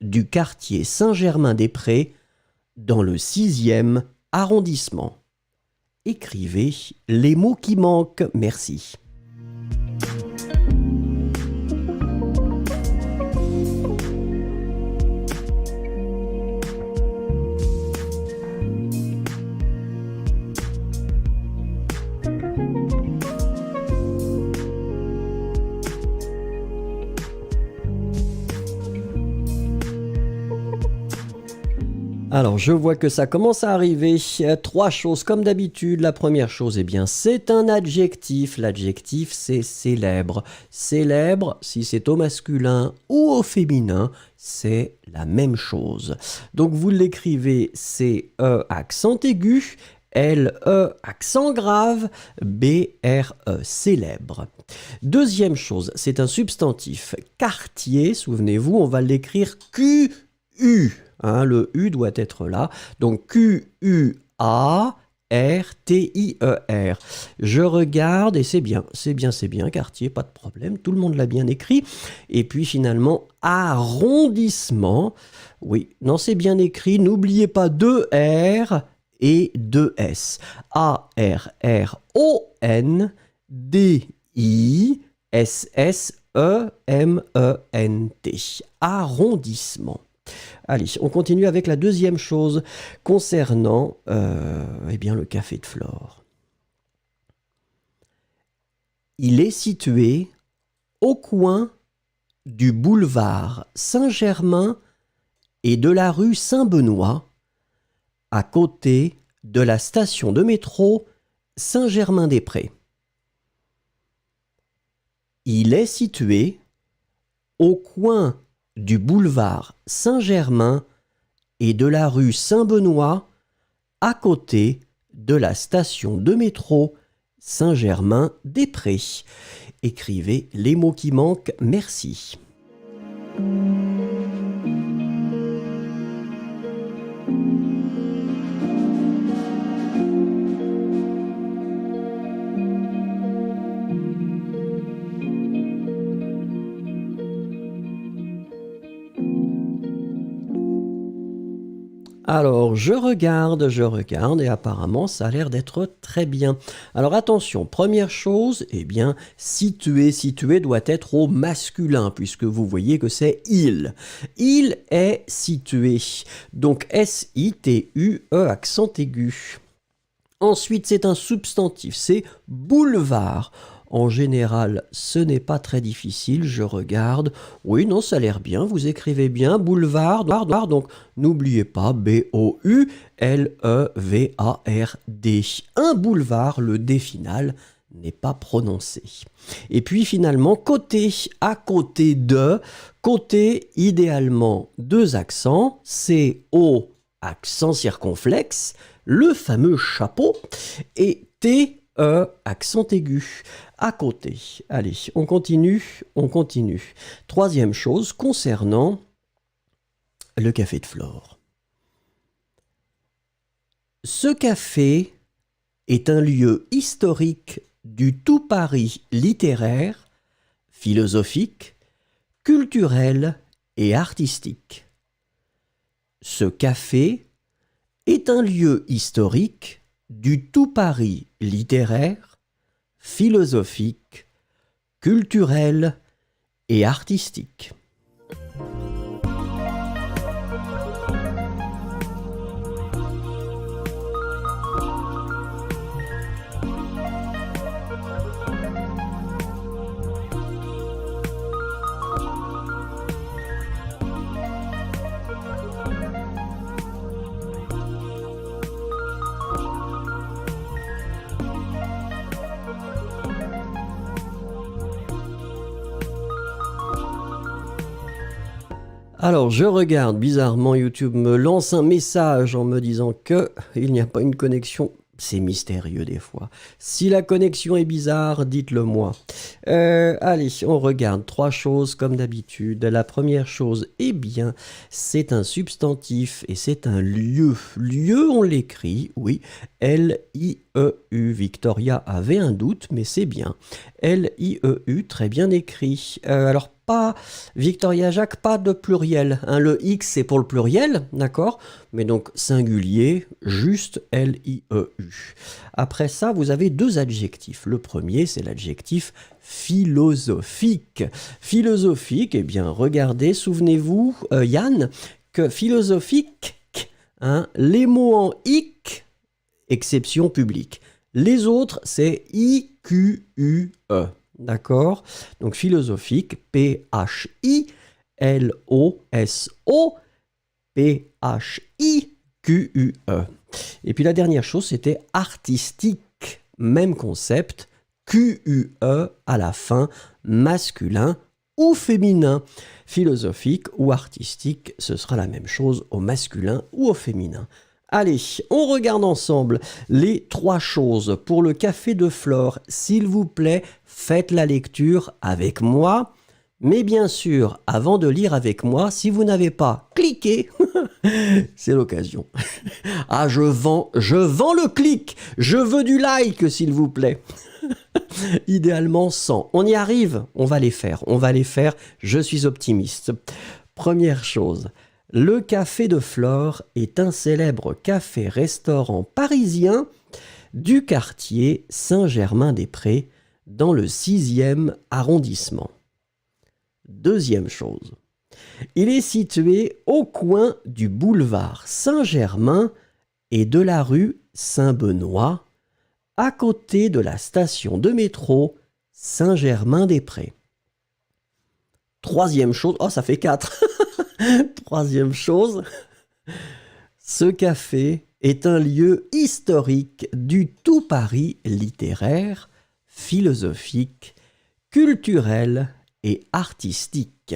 du quartier Saint-Germain-des-Prés dans le 6e arrondissement. Écrivez les mots qui manquent. Merci. Alors, je vois que ça commence à arriver. 3 choses comme d'habitude. La première chose, eh bien, c'est un adjectif. L'adjectif, c'est célèbre. Célèbre, si c'est au masculin ou au féminin, c'est la même chose. Donc, vous l'écrivez C-E accent aigu, L-E accent grave, B-R-E, célèbre. Deuxième chose, c'est un substantif. Quartier, souvenez-vous, on va l'écrire Q-U. Hein, le U doit être là. Donc Q-U-A-R-T-I-E-R. Je regarde et c'est bien, quartier, pas de problème. Tout le monde l'a bien écrit. Et puis finalement, arrondissement. Oui, non, c'est bien écrit. N'oubliez pas 2 R et 2 S. A-R-R-O-N-D-I-S-S-E-M-E-N-T. Arrondissement. Allez, on continue avec la deuxième chose concernant eh bien, le café de Flore. Il est situé au coin du boulevard Saint-Germain et de la rue Saint-Benoît, à côté de la station de métro Saint-Germain-des-Prés. Il est situé au coin du boulevard Saint-Germain et de la rue Saint-Benoît, à côté de la station de métro Saint-Germain-des-Prés. Écrivez les mots qui manquent. Merci. Alors, je regarde, et apparemment, ça a l'air d'être très bien. Alors, attention, première chose, eh bien, situé doit être au masculin, puisque vous voyez que c'est il. Il est situé. Donc, S-I-T-U-E, accent aigu. Ensuite, c'est un substantif, c'est boulevard. En général, ce n'est pas très difficile, je regarde. Oui, non, ça a l'air bien, vous écrivez bien, boulevard, donc n'oubliez pas, B-O-U-L-E-V-A-R-D. Un boulevard, le D final n'est pas prononcé. Et puis finalement, côté, à côté de, côté, idéalement, 2 accents, C-O, accent circonflexe, le fameux chapeau, et T-E, accent aigu. À côté. Allez, on continue. Troisième chose concernant le café de Flore. Ce café est un lieu historique du tout Paris littéraire, philosophique, culturel et artistique. Ce café est un lieu historique du tout Paris littéraire, philosophique, culturel et artistique. Alors, je regarde, bizarrement, YouTube me lance un message en me disant que il n'y a pas une connexion. C'est mystérieux des fois. Si la connexion est bizarre, dites-le moi. Allez, on regarde 3 choses comme d'habitude. La première chose, eh bien, c'est un substantif et c'est un lieu. Lieu, on l'écrit, oui, L-I-E-U. Victoria avait un doute, mais c'est bien. L-I-E-U, très bien écrit. Alors, pas Victoria Jacques, pas de pluriel. Hein, le X, c'est pour le pluriel, d'accord? Mais donc singulier, juste L-I-E-U. Après ça, vous avez 2 adjectifs. Le premier, c'est l'adjectif philosophique. Philosophique, eh bien, regardez, souvenez-vous, Yann, que philosophique, hein, les mots en ic, exception publique. Les autres, c'est I-Q-U-E. D'accord? Donc philosophique, P-H-I-L-O-S-O, P-H-I-Q-U-E. Et puis la dernière chose, c'était artistique. Même concept, Q-U-E à la fin, masculin ou féminin. Philosophique ou artistique, ce sera la même chose au masculin ou au féminin. Allez, on regarde ensemble les 3 choses pour le café de Flore. S'il vous plaît, faites la lecture avec moi. Mais bien sûr, avant de lire avec moi, si vous n'avez pas cliqué, c'est l'occasion. Ah, je vends le clic. Je veux du like, s'il vous plaît. Idéalement 100. On y arrive, on va les faire. Je suis optimiste. Première chose. Le Café de Flore est un célèbre café-restaurant parisien du quartier Saint-Germain-des-Prés dans le 6e arrondissement. Deuxième chose, il est situé au coin du boulevard Saint-Germain et de la rue Saint-Benoît, à côté de la station de métro Saint-Germain-des-Prés. Troisième chose, oh ça fait 4. Troisième chose, ce café est un lieu historique du tout Paris littéraire, philosophique, culturel et artistique.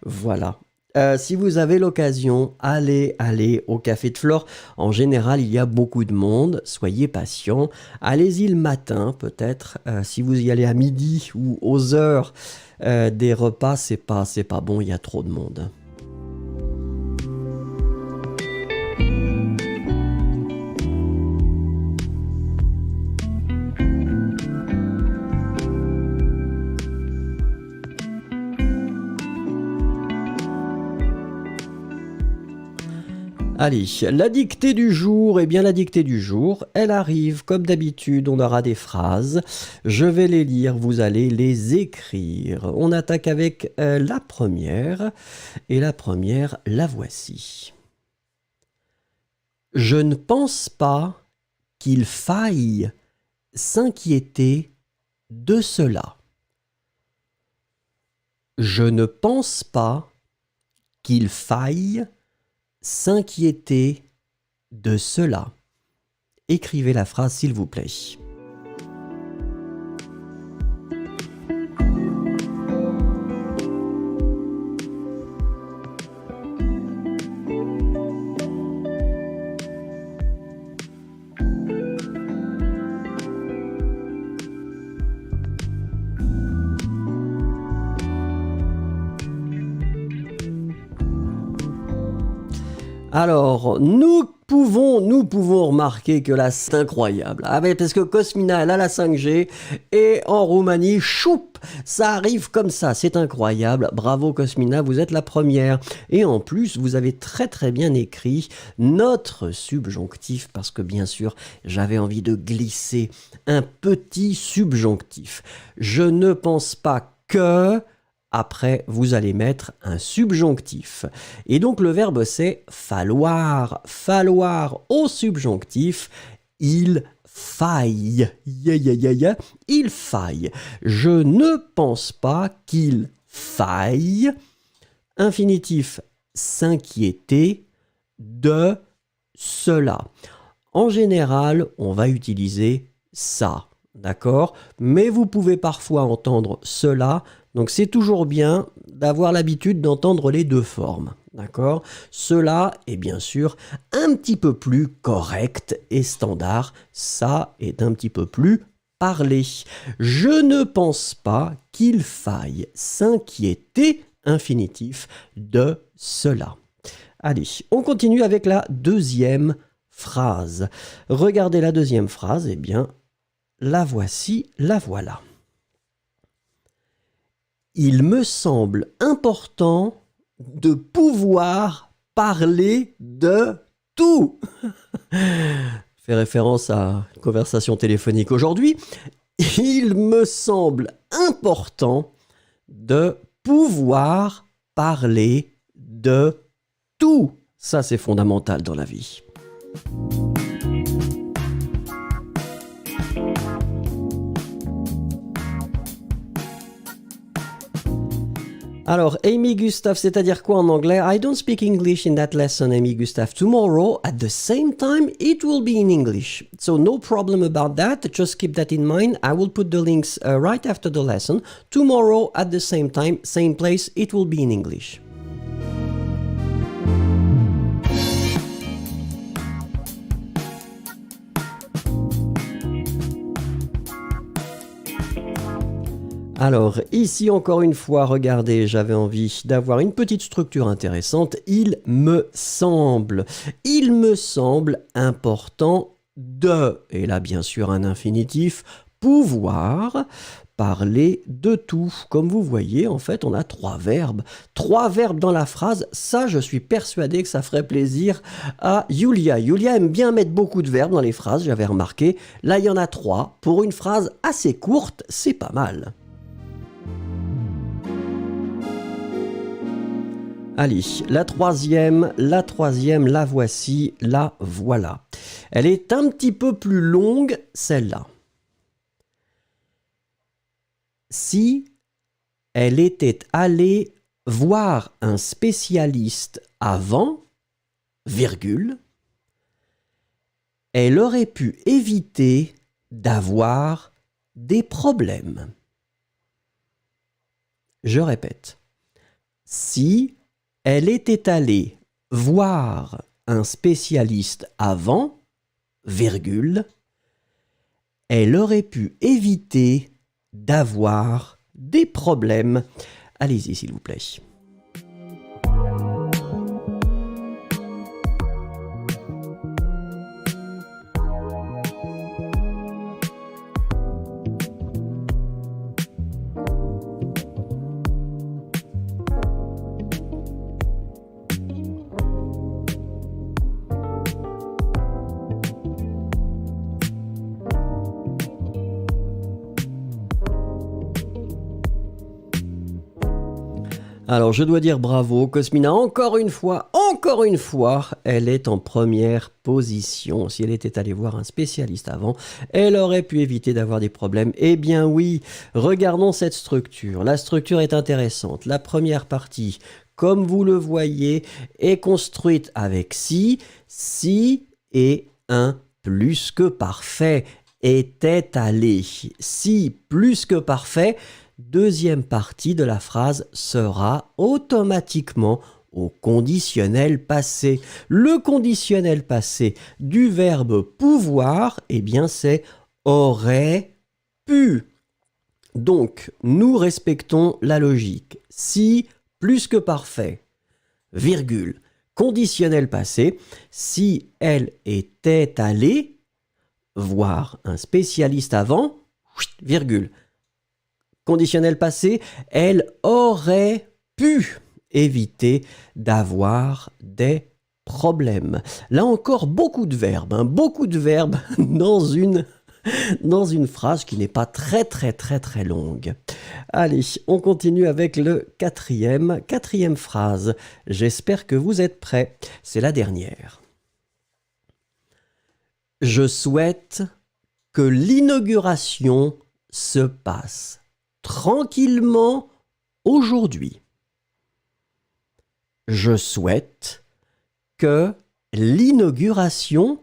Voilà. Si vous avez l'occasion, allez au Café de Flore. En général, il y a beaucoup de monde. Soyez patient. Allez-y le matin, peut-être. Si vous y allez à midi ou aux heures des repas, c'est pas bon. Il y a trop de monde. Allez, la dictée du jour, eh bien la dictée du jour, elle arrive comme d'habitude, on aura des phrases, je vais les lire, vous allez les écrire. On attaque avec la première, et la première, la voici. Je ne pense pas qu'il faille s'inquiéter de cela. Je ne pense pas qu'il faille s'inquiéter de cela. Écrivez la phrase s'il vous plaît. Alors, nous pouvons remarquer que là, c'est incroyable. Ah ben, parce que Cosmina, elle a la 5G, et en Roumanie, choup, ça arrive comme ça, c'est incroyable. Bravo Cosmina, vous êtes la première. Et en plus, vous avez très très bien écrit notre subjonctif, parce que bien sûr, j'avais envie de glisser un petit subjonctif. Je ne pense pas que... Après, vous allez mettre un subjonctif. Et donc, le verbe, c'est falloir. Falloir au subjonctif, il faille. Il faille. Je ne pense pas qu'il faille. Infinitif, s'inquiéter de cela. En général, on va utiliser ça. d'accord? Mais vous pouvez parfois entendre cela, donc c'est toujours bien d'avoir l'habitude d'entendre les deux formes, d'accord? Cela est bien sûr un petit peu plus correct et standard, ça est un petit peu plus parlé. Je ne pense pas qu'il faille s'inquiéter, infinitif, de cela. Allez, on continue avec la deuxième phrase. Regardez la deuxième phrase, eh bien, la voici, la voilà. Il me semble important de pouvoir parler de tout. Fait référence à une conversation téléphonique aujourd'hui. Il me semble important de pouvoir parler de tout. Ça, c'est fondamental dans la vie. Alors, Amy Gustave, c'est-à-dire quoi en anglais? I don't speak English in that lesson, Amy Gustave. Tomorrow, at the same time, it will be in English. So no problem about that. Just keep that in mind. I will put the links right after the lesson. Tomorrow, at the same time, same place, it will be in English. Alors, ici encore une fois, regardez, j'avais envie d'avoir une petite structure intéressante. Il me semble important de, et là bien sûr un infinitif, pouvoir parler de tout. Comme vous voyez, en fait, on a trois verbes. Trois verbes dans la phrase. Ça, je suis persuadé que ça ferait plaisir à Yulia. Yulia aime bien mettre beaucoup de verbes dans les phrases, j'avais remarqué. Là, il y en a trois. Pour une phrase assez courte, c'est pas mal. Allez, la troisième, la voici, la voilà. Elle est un petit peu plus longue, celle-là. Si elle était allée voir un spécialiste avant, virgule, elle aurait pu éviter d'avoir des problèmes. Je répète. Si elle était allée voir un spécialiste avant, virgule, elle aurait pu éviter d'avoir des problèmes. Allez-y, s'il vous plaît. Alors, je dois dire bravo, Cosmina, encore une fois, elle est en première position. Si elle était allée voir un spécialiste avant, elle aurait pu éviter d'avoir des problèmes. Eh bien oui, regardons cette structure. La structure est intéressante. La première partie, comme vous le voyez, est construite avec si et un plus que parfait était allé. Si plus que parfait, deuxième partie de la phrase sera automatiquement au conditionnel passé. Le conditionnel passé du verbe pouvoir, eh bien c'est aurait pu. Donc, nous respectons la logique. Si plus que parfait, virgule, conditionnel passé, si elle était allée voir un spécialiste avant, virgule, conditionnel passé, elle aurait pu éviter d'avoir des problèmes. Là encore, beaucoup de verbes dans une phrase qui n'est pas très longue. Allez, on continue avec le quatrième phrase. J'espère que vous êtes prêts. C'est la dernière. Je souhaite que l'inauguration se passe tranquillement aujourd'hui. Je souhaite que l'inauguration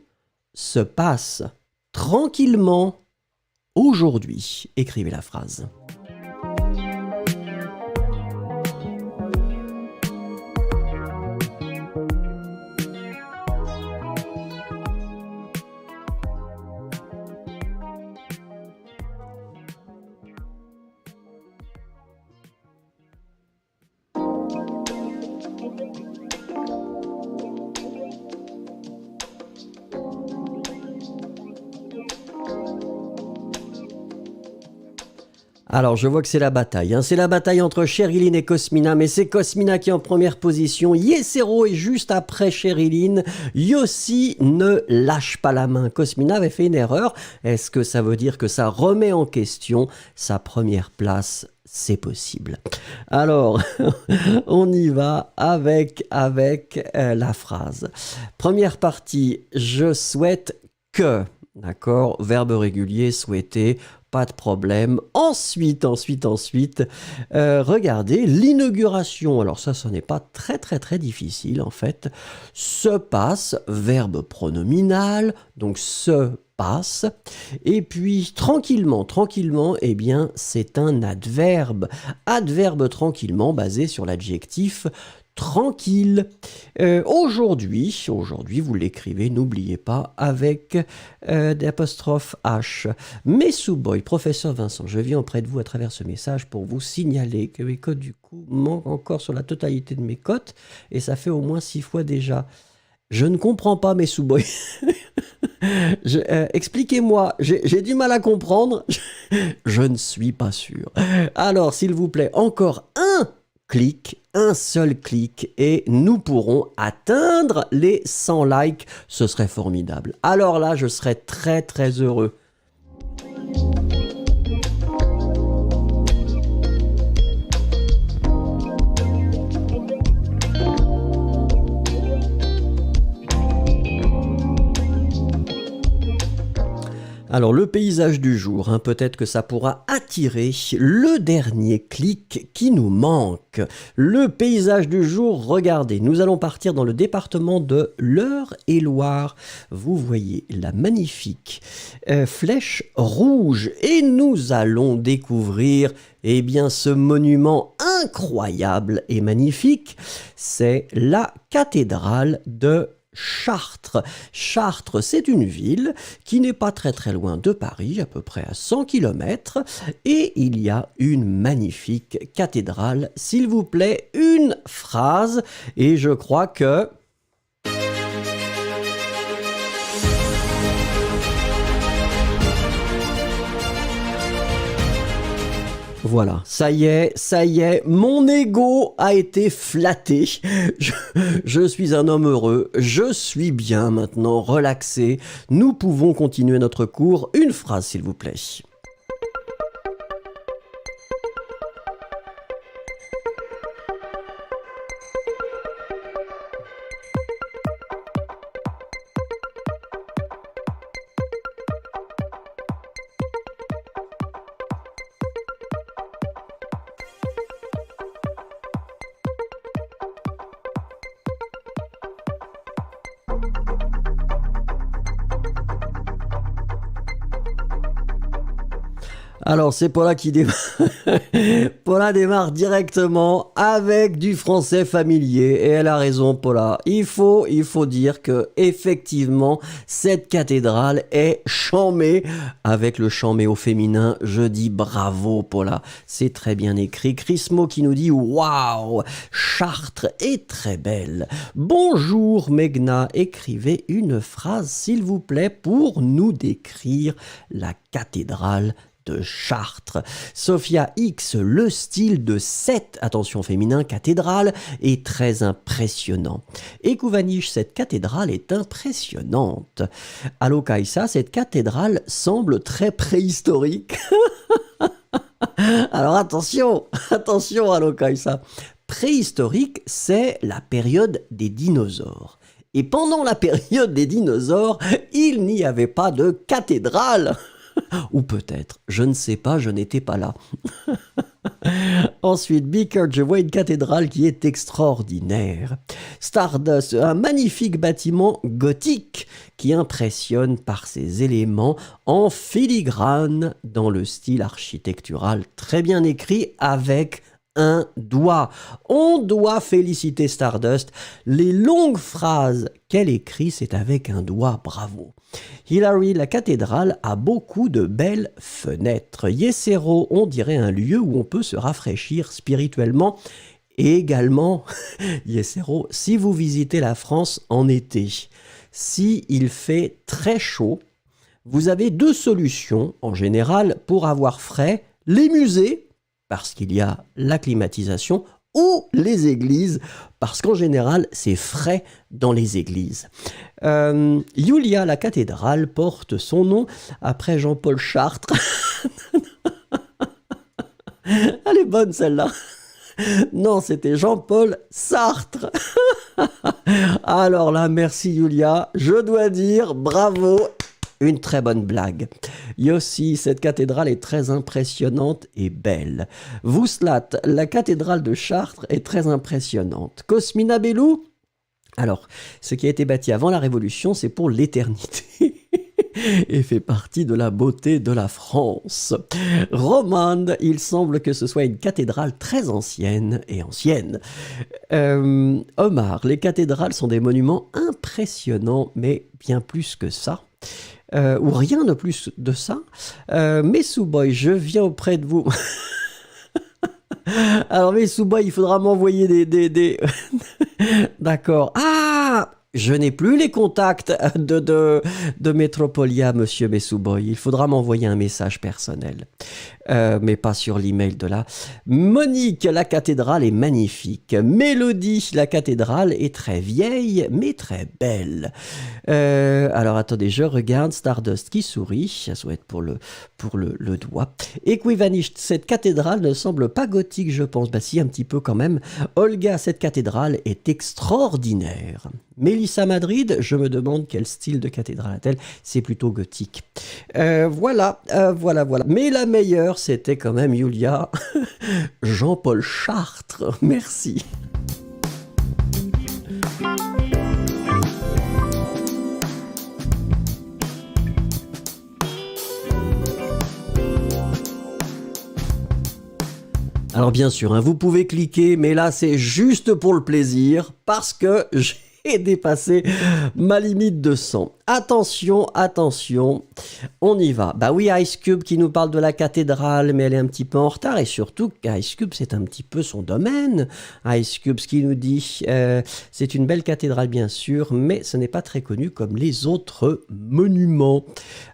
se passe tranquillement aujourd'hui. Écrivez la phrase. Alors, je vois que c'est la bataille. C'est la bataille entre Sherilyn et Cosmina, mais c'est Cosmina qui est en première position. Yesero est juste après Sherilyn. Yossi ne lâche pas la main. Cosmina avait fait une erreur. Est-ce que ça veut dire que ça remet en question sa première place? C'est possible. Alors, on y va avec la phrase. Première partie, je souhaite que. D'accord, verbe régulier, souhaiter, pas de problème. Ensuite, regardez l'inauguration. Alors ça n'est pas très difficile en fait. Se passe, verbe pronominal, donc se passe. Et puis tranquillement, eh bien c'est un adverbe. Adverbe tranquillement basé sur l'adjectif tranquille. Aujourd'hui, vous l'écrivez, n'oubliez pas, avec d'apostrophe H. Mesouboy, professeur Vincent, je viens auprès de vous à travers ce message pour vous signaler que mes cotes du coup manquent encore sur la totalité de mes cotes, et ça fait au moins 6 fois déjà. Je ne comprends pas, Mesouboy. Expliquez-moi, j'ai du mal à comprendre. Je ne suis pas sûr. Alors, s'il vous plaît, encore un seul clic et nous pourrons atteindre les 100 likes. Ce serait formidable. Alors là, je serais très heureux. Alors le paysage du jour, peut-être que ça pourra attirer le dernier clic qui nous manque. Le paysage du jour, regardez, nous allons partir dans le département de l'Eure-et-Loir. Vous voyez la magnifique flèche rouge et nous allons découvrir ce monument incroyable et magnifique. C'est la cathédrale de Chartres. Chartres, c'est une ville qui n'est pas très loin de Paris, à peu près à 100 km, et il y a une magnifique cathédrale. S'il vous plaît, une phrase, et je crois que... Voilà, ça y est, mon ego a été flatté. Je suis un homme heureux, je suis bien maintenant, relaxé. Nous pouvons continuer notre cours. Une phrase, s'il vous plaît. Alors, c'est Paula qui démarre. Paula démarre directement avec du français familier. Et elle a raison, Paula. Il faut dire que, effectivement, cette cathédrale est chamée. Avec le chamé au féminin, je dis bravo, Paula. C'est très bien écrit. Chrismo qui nous dit waouh, Chartres est très belle. Bonjour, Megna. Écrivez une phrase, s'il vous plaît, pour nous décrire la cathédrale de Chartres. Sophia X, le style de cette, attention féminin, cathédrale est très impressionnant. Ekouvanish, cette cathédrale est impressionnante. Alokaïsa, cette cathédrale semble très préhistorique. Alors attention Alokaïsa. Préhistorique, c'est la période des dinosaures. Et pendant la période des dinosaures, il n'y avait pas de cathédrale. Ou peut-être, je ne sais pas, je n'étais pas là. Ensuite, Beaker, je vois une cathédrale qui est extraordinaire. Stardust, un magnifique bâtiment gothique qui impressionne par ses éléments en filigrane dans le style architectural très bien écrit avec un doigt. On doit féliciter Stardust. Les longues phrases qu'elle écrit, c'est avec un doigt. Bravo. Hilary, la cathédrale a beaucoup de belles fenêtres. Yesero, on dirait un lieu où on peut se rafraîchir spirituellement. Et également, Yesero, si vous visitez la France en été, si il fait très chaud, vous avez deux solutions en général pour avoir frais. Les musées, parce qu'il y a la climatisation, ou les églises, parce qu'en général, c'est frais dans les églises. Julia, la cathédrale, porte son nom après Jean-Paul Chartres. Elle est bonne celle-là. Non, c'était Jean-Paul Sartre. Alors là, merci Julia. Je dois dire bravo. Une très bonne blague. Yossi, cette cathédrale est très impressionnante et belle. Vouslat, la cathédrale de Chartres est très impressionnante. Cosmina Bellou, alors, ce qui a été bâti avant la Révolution, c'est pour l'éternité. Et fait partie de la beauté de la France. Romande, il semble que ce soit une cathédrale très ancienne et ancienne. Omar, les cathédrales sont des monuments impressionnants, mais bien plus que ça. Ou rien de plus de ça. Messuboy, je viens auprès de vous. Alors Messuboy, il faudra m'envoyer des... D'accord. Ah, je n'ai plus les contacts de Metropolia, monsieur Messuboy. Il faudra m'envoyer un message personnel. Mais pas sur l'email de là. Monique, la cathédrale est magnifique. Mélodie, la cathédrale est très vieille, mais très belle. Alors attendez, je regarde Stardust qui sourit. Ça doit être pour le doigt. Equivanish, cette cathédrale ne semble pas gothique, je pense. Bah si, un petit peu quand même. Olga, cette cathédrale est extraordinaire. Mélissa Madrid, je me demande quel style de cathédrale a-t-elle. C'est plutôt gothique. Voilà. Mais la meilleure, c'était quand même Julia. Jean-Paul Chartres. Merci. Alors bien sûr, hein, vous pouvez cliquer, mais là c'est juste pour le plaisir, parce que j'ai dépassé ma limite de 100. Attention, on y va. Bah oui, Ice Cube qui nous parle de la cathédrale, mais elle est un petit peu en retard, et surtout Ice Cube, c'est un petit peu son domaine. Ice Cube, ce qu'il nous dit, c'est une belle cathédrale bien sûr, mais ce n'est pas très connu comme les autres monuments.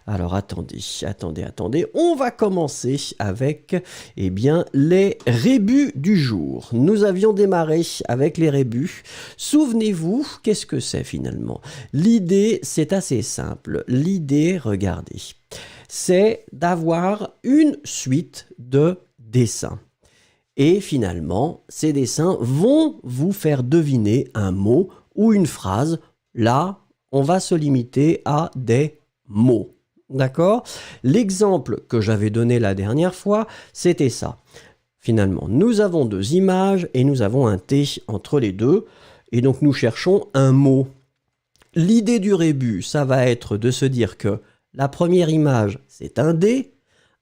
Alors attendez, on va commencer avec, eh bien, les rébus du jour. Nous avions démarré avec les rébus. Souvenez-vous, qu'est-ce que c'est finalement? L'idée, c'est assez simple. L'idée, regardez, c'est d'avoir une suite de dessins. Et finalement, ces dessins vont vous faire deviner un mot ou une phrase. Là, on va se limiter à des mots. D'accord? L'exemple que j'avais donné la dernière fois, c'était ça. Finalement, nous avons deux images et nous avons un T entre les deux. Et donc, nous cherchons un mot. L'idée du rébus, ça va être de se dire que la première image, c'est un D.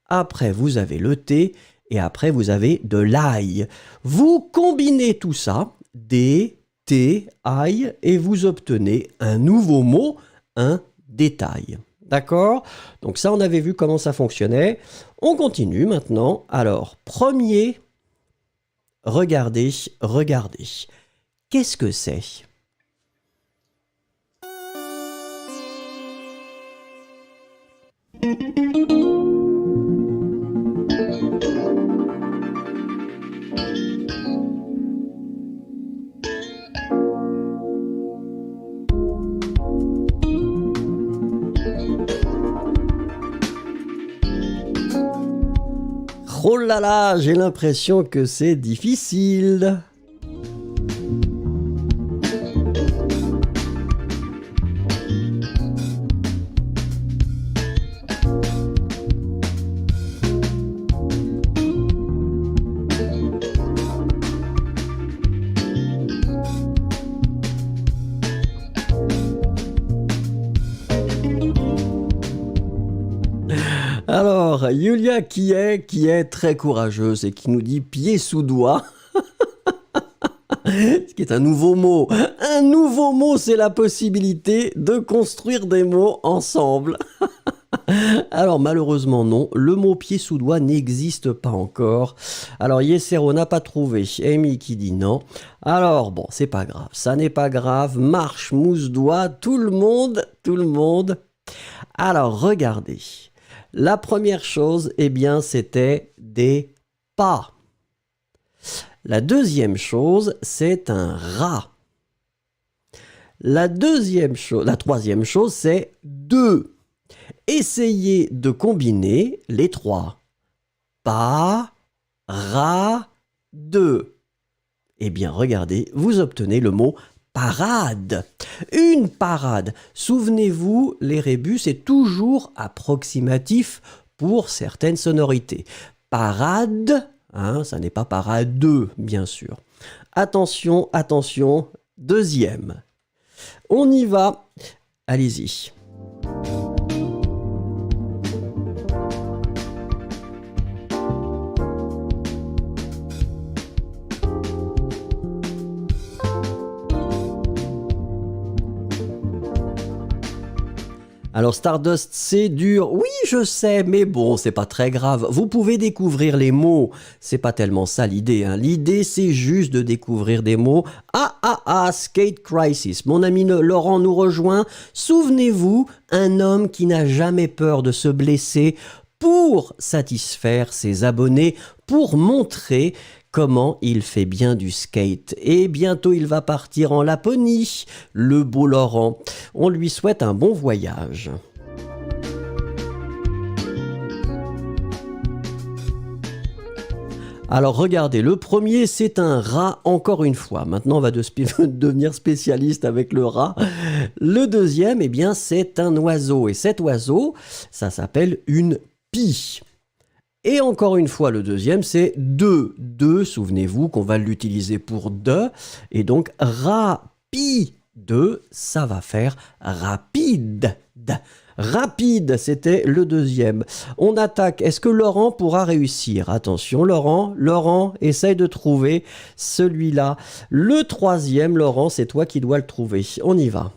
Après, vous avez le T. Et après, vous avez de l'ail. Vous combinez tout ça, D, T, ail, et vous obtenez un nouveau mot, un détail. D'accord? Donc ça, on avait vu comment ça fonctionnait. On continue maintenant. Alors, premier, regardez. Qu'est-ce que c'est? Oh là là, j'ai l'impression que c'est difficile. Alors, Yulia qui est très courageuse et qui nous dit pied sous doigt. Ce qui est un nouveau mot. Un nouveau mot, c'est la possibilité de construire des mots ensemble. Alors malheureusement non, le mot pied sous doigt n'existe pas encore. Alors Yesero n'a pas trouvé, Amy qui dit non. Alors bon, c'est pas grave, ça n'est pas grave, marche, mousse, doigt, tout le monde. Alors regardez, la première chose, eh bien c'était des pas. La deuxième chose, c'est un rat. La troisième chose, c'est deux. Essayez de combiner les trois. Pas, ra, deux. Eh bien, regardez, vous obtenez le mot parade. Une parade. Souvenez-vous, les rébus, c'est toujours approximatif pour certaines sonorités. Parade, ça n'est pas parade, bien sûr. Attention, attention, deuxième. On y va. Allez-y. Alors Stardust, c'est dur. Oui, je sais, mais bon, c'est pas très grave. Vous pouvez découvrir les mots. C'est pas tellement ça l'idée. L'idée, c'est juste de découvrir des mots. Skate Crisis. Mon ami Laurent nous rejoint. Souvenez-vous, un homme qui n'a jamais peur de se blesser pour satisfaire ses abonnés, pour montrer comment il fait bien du skate. Et bientôt il va partir en Laponie, le beau Laurent. On lui souhaite un bon voyage. Alors regardez, le premier c'est un rat encore une fois. Maintenant on va devenir spécialiste avec le rat. Le deuxième, eh bien c'est un oiseau. Et cet oiseau, ça s'appelle une pie. Et encore une fois, le deuxième, c'est deux. Deux, souvenez-vous qu'on va l'utiliser pour de. Et donc, rapide, ça va faire rapide. Rapide, c'était le deuxième. On attaque. Est-ce que Laurent pourra réussir? Attention, Laurent, essaye de trouver celui-là. Le troisième, Laurent, c'est toi qui dois le trouver. On y va.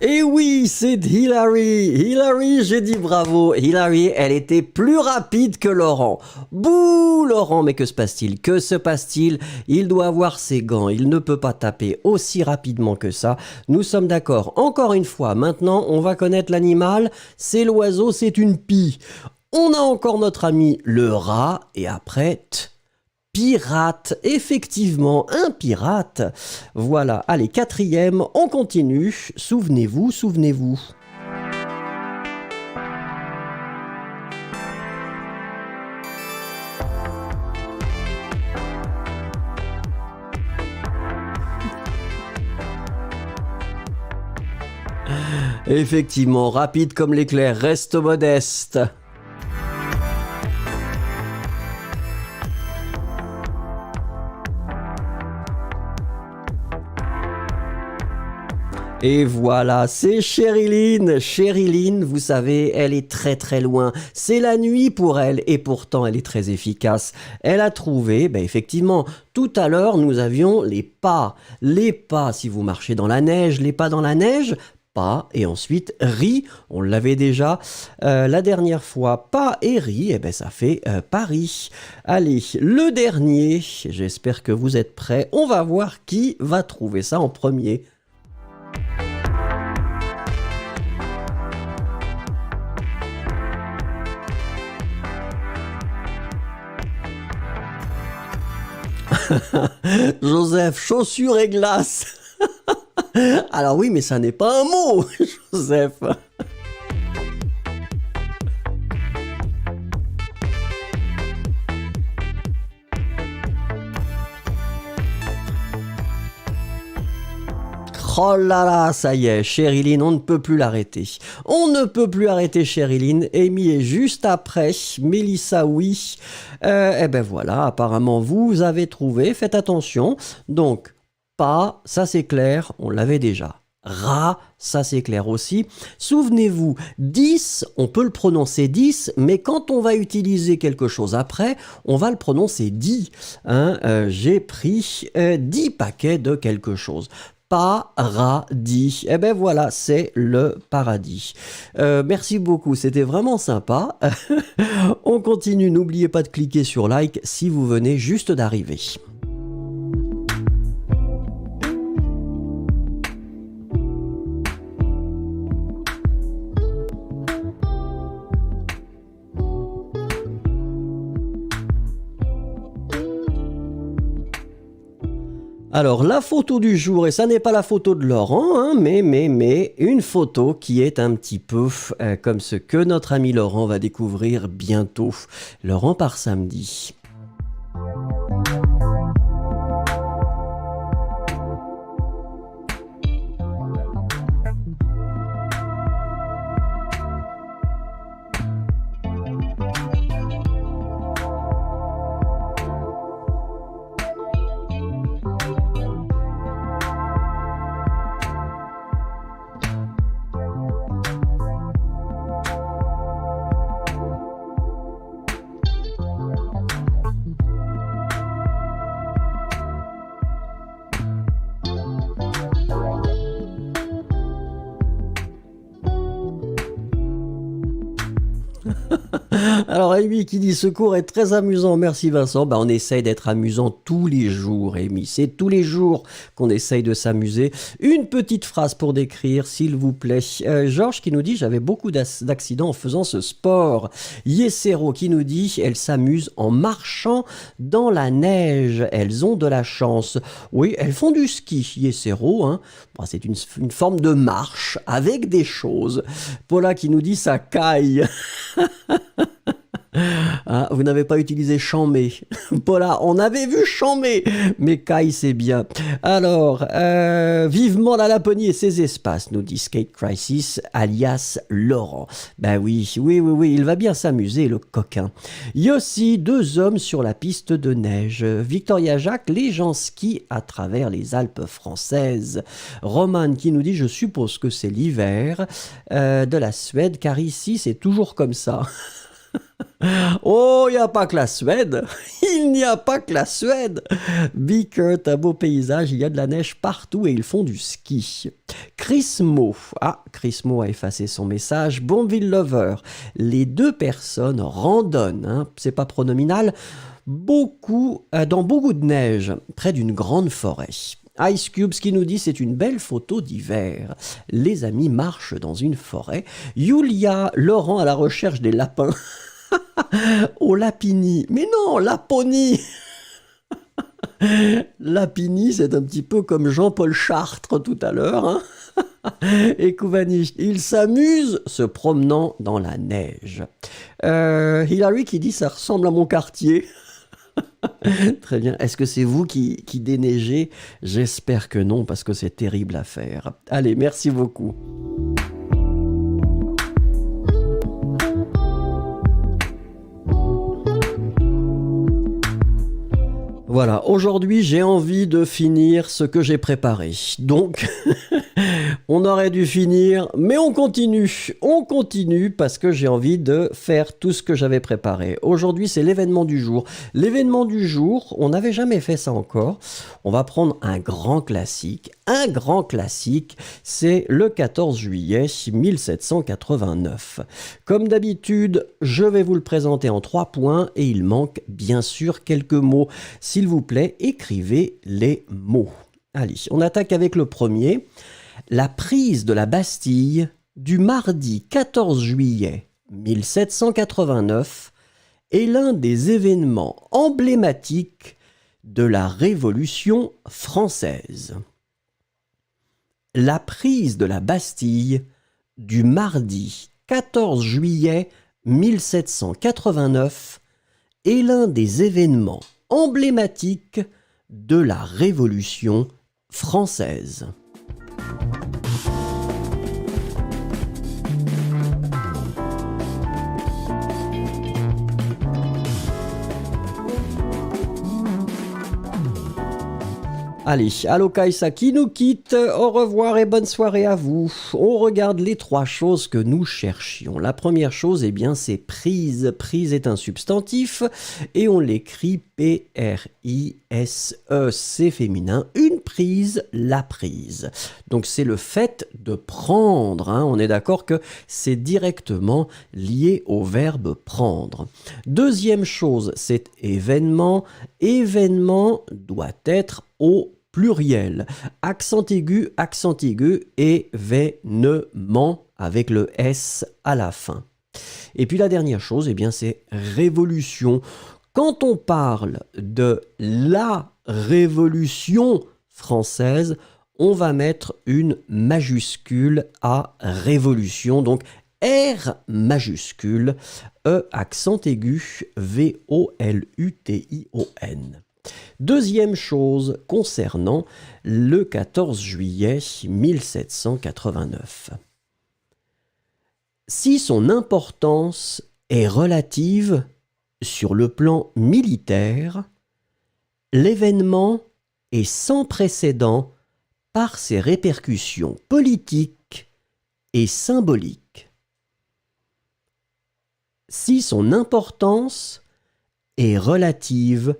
Et oui, c'est Hilary. Hilary, j'ai dit bravo. Hilary, elle était plus rapide que Laurent. Bouh, Laurent, mais que se passe-t-il? Que se passe-t-il? Il doit avoir ses gants. Il ne peut pas taper aussi rapidement que ça. Nous sommes d'accord. Encore une fois, maintenant, on va connaître l'animal. C'est l'oiseau, c'est une pie. On a encore notre ami le rat. Et après, pirate, effectivement, un pirate. Voilà, allez, quatrième, on continue. Souvenez-vous. Effectivement, rapide comme l'éclair, reste modeste. Et voilà, c'est Sherilyn. Sherilyn, vous savez, elle est très très loin. C'est la nuit pour elle et pourtant elle est très efficace. Elle a trouvé, effectivement, tout à l'heure nous avions les pas. Les pas, si vous marchez dans la neige, les pas dans la neige, pas et ensuite riz. On l'avait déjà la dernière fois. Pas et riz, ça fait Paris. Allez, le dernier, j'espère que vous êtes prêts. On va voir qui va trouver ça en premier. Joseph, chaussures et glace. Alors oui, mais ça n'est pas un mot, Joseph. Oh là là, ça y est, Sherilyn, on ne peut plus l'arrêter. On ne peut plus arrêter Sherilyn. Amy est juste après. Mélissa, oui. Eh ben voilà, apparemment, vous avez trouvé. Faites attention. Donc, pas, ça c'est clair, on l'avait déjà. Ra, ça c'est clair aussi. Souvenez-vous, 10, on peut le prononcer 10, mais quand on va utiliser quelque chose après, on va le prononcer 10. Hein, j'ai pris 10 paquets de quelque chose. Paradis. Eh ben voilà, c'est le paradis. Merci beaucoup, c'était vraiment sympa. On continue, n'oubliez pas de cliquer sur like si vous venez juste d'arriver. Alors, la photo du jour, et ça n'est pas la photo de Laurent, hein, mais une photo qui est un petit peu comme ce que notre ami Laurent va découvrir bientôt. Laurent part samedi. Alors Amy qui dit « Ce cours est très amusant, merci Vincent ». On essaye d'être amusant tous les jours, Amy. C'est tous les jours qu'on essaye de s'amuser. Une petite phrase pour décrire, s'il vous plaît. Georges qui nous dit « J'avais beaucoup d'accidents en faisant ce sport ». Yesero qui nous dit « Elles s'amusent en marchant dans la neige. Elles ont de la chance ». Oui, elles font du ski, Yesero. Hein. C'est une forme de marche avec des choses. Paula qui nous dit « Ça caille ». Ah, vous n'avez pas utilisé chamé. Paula, on avait vu chamé, mais caille c'est bien. Alors, vivement la Laponie et ses espaces, nous dit Skate Crisis, alias Laurent. Ben oui, il va bien s'amuser, le coquin. Yossi, 2 hommes sur la piste de neige. Victoria Jacques, les gens skient à travers les Alpes françaises. Roman qui nous dit, je suppose que c'est l'hiver de la Suède, car ici c'est toujours comme ça. Oh, il n'y a pas que la Suède. Il n'y a pas que la Suède. Bickert, un beau paysage, il y a de la neige partout et ils font du ski. Chris Mo. Ah, Chris Mo a effacé son message. Bombville Lover. Les 2 personnes randonnent, hein, c'est pas pronominal, dans beaucoup de neige, près d'une grande forêt. Ice Cubes qui nous dit c'est une belle photo d'hiver. Les amis marchent dans une forêt. Yulia, Laurent à la recherche des lapins. Au Lapini. Mais non, Laponie. Lapini, c'est un petit peu comme Jean-Paul Chartres tout à l'heure. Hein. Et Kouvanich, il s'amuse se promenant dans la neige. Hilary qui dit ça ressemble à mon quartier. Très bien. Est-ce que c'est vous qui déneigez? J'espère que non, parce que c'est terrible à faire. Allez, merci beaucoup. Voilà, aujourd'hui j'ai envie de finir ce que j'ai préparé. Donc, on aurait dû finir, mais on continue parce que j'ai envie de faire tout ce que j'avais préparé. Aujourd'hui c'est l'événement du jour. L'événement du jour, on n'avait jamais fait ça encore. On va prendre un grand classique. Un grand classique, c'est le 14 juillet 1789. Comme d'habitude, je vais vous le présenter en 3 points et il manque bien sûr quelques mots. S'il vous plaît, écrivez les mots. Allez, on attaque avec le premier. La prise de la Bastille du mardi 14 juillet 1789 est l'un des événements emblématiques de la Révolution française. La prise de la Bastille du mardi 14 juillet 1789 est l'un des événements emblématiques de la Révolution française. Allez, Alokaïsa qui nous quitte, au revoir et bonne soirée à vous. On regarde les trois choses que nous cherchions. La première chose, eh bien, c'est prise. Prise est un substantif et on l'écrit P-R-I-S-E, c'est féminin. Une prise, la prise. Donc c'est le fait de prendre, hein. On est d'accord que c'est directement lié au verbe prendre. Deuxième chose, c'est événement. Événement doit être au pluriel. Accent aigu, événement avec le S à la fin. Et puis la dernière chose, eh bien, c'est révolution. Quand on parle de la révolution française, on va mettre une majuscule à révolution, donc R majuscule, E accent aigu, V-O-L-U-T-I-O-N. Deuxième chose concernant le 14 juillet 1789. Si son importance est relative sur le plan militaire, l'événement est sans précédent par ses répercussions politiques et symboliques. Si son importance est relative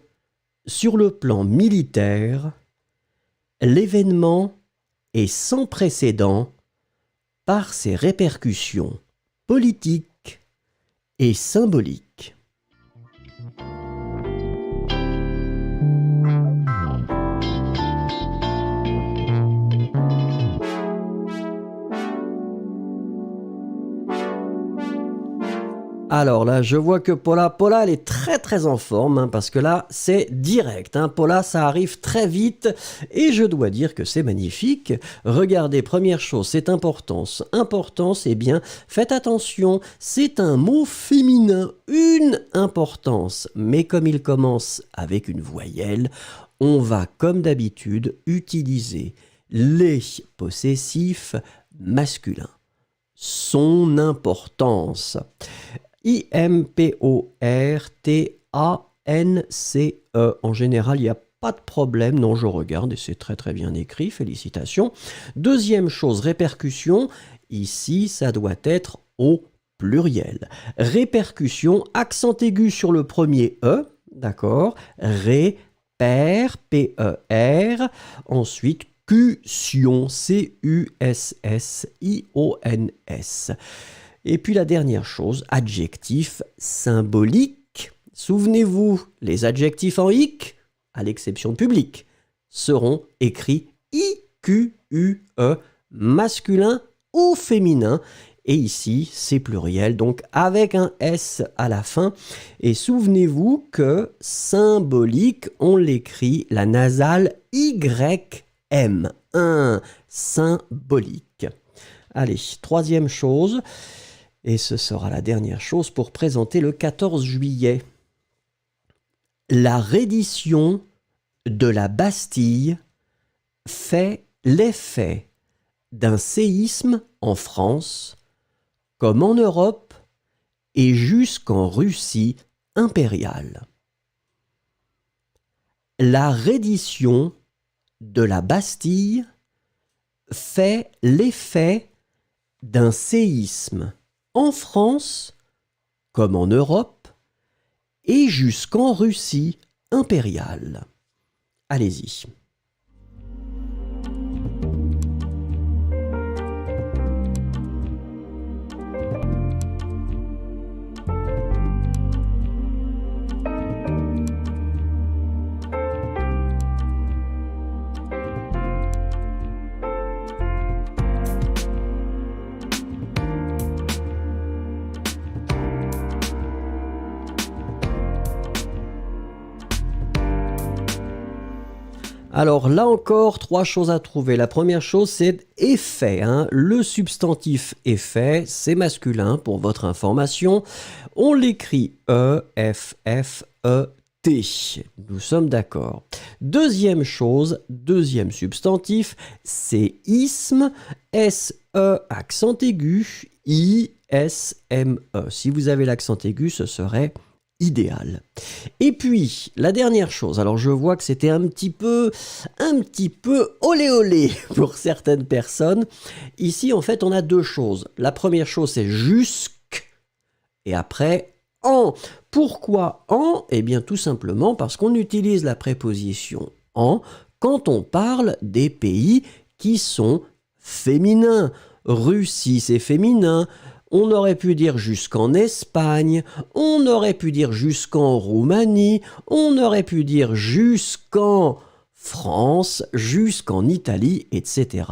sur le plan militaire, l'événement est sans précédent par ses répercussions politiques et symboliques. Alors là, je vois que Paula, elle est très en forme, hein, parce que là, c'est direct. Hein. Paula, ça arrive très vite et je dois dire que c'est magnifique. Regardez, première chose, c'est importance. Importance, eh bien, faites attention, c'est un mot féminin, une importance. Mais comme il commence avec une voyelle, on va, comme d'habitude, utiliser les possessifs masculins. Son importance. I-M-P-O-R-T-A-N-C-E. En général, il n'y a pas de problème. Non, je regarde et c'est très bien écrit. Félicitations. Deuxième chose, répercussion. Ici, ça doit être au pluriel. Répercussion, accent aigu sur le premier E. D'accord. Réper, P-E-R. Ensuite, cussion, C-U-S-S-I-O-N-S. Et puis la dernière chose, adjectif symbolique. Souvenez-vous, les adjectifs en ic, à l'exception de public, seront écrits I-Q-U-E, masculin ou féminin. Et ici, c'est pluriel, donc avec un S à la fin. Et souvenez-vous que symbolique, on l'écrit la nasale Y-M. Symbolique. Allez, troisième chose. Et ce sera la dernière chose pour présenter le 14 juillet. La reddition de la Bastille fait l'effet d'un séisme en France, comme en Europe et jusqu'en Russie impériale. La reddition de la Bastille fait l'effet d'un séisme en France, comme en Europe, et jusqu'en Russie impériale. Allez-y. Alors là encore, trois choses à trouver. La première chose, c'est effet. Hein. Le substantif effet, c'est masculin pour votre information. On l'écrit E-F-F-E-T. T. Nous sommes d'accord. Deuxième chose, deuxième substantif, c'est isme, S-E accent aigu, I-S-M-E. Si vous avez l'accent aigu, ce serait idéal. Et puis, la dernière chose, alors je vois que c'était un petit peu olé olé pour certaines personnes. Ici, en fait, on a deux choses. La première chose, c'est jusque, et après, en. Pourquoi en? Eh bien, tout simplement parce qu'on utilise la préposition en quand on parle des pays qui sont féminins. Russie, c'est féminin. On aurait pu dire jusqu'en Espagne, on aurait pu dire jusqu'en Roumanie, on aurait pu dire jusqu'en France, jusqu'en Italie, etc.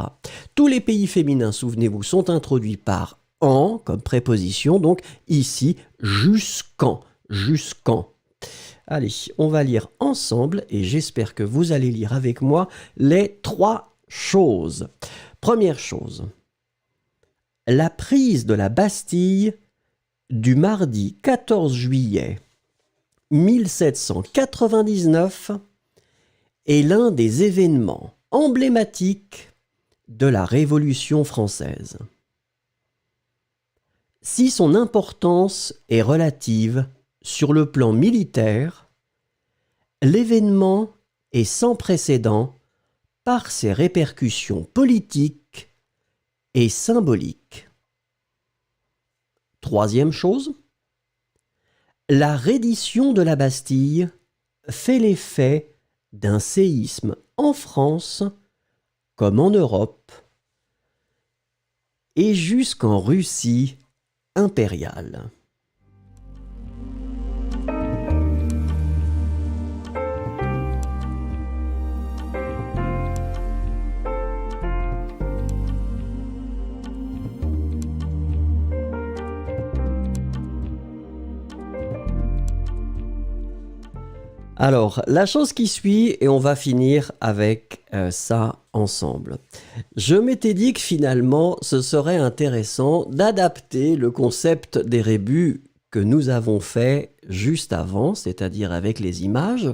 Tous les pays féminins, souvenez-vous, sont introduits par en comme préposition, donc ici, jusqu'en, jusqu'en. Allez, on va lire ensemble et j'espère que vous allez lire avec moi les trois choses. Première chose. La prise de la Bastille du mardi 14 juillet 1799 est l'un des événements emblématiques de la Révolution française. Si son importance est relative sur le plan militaire, l'événement est sans précédent par ses répercussions politiques et symbolique. Troisième chose, la reddition de la Bastille fait l'effet d'un séisme en France comme en Europe et jusqu'en Russie impériale. Alors, la chose qui suit, et on va finir avec ça ensemble. Je m'étais dit que finalement, ce serait intéressant d'adapter le concept des rébus que nous avons fait juste avant, c'est-à-dire avec les images,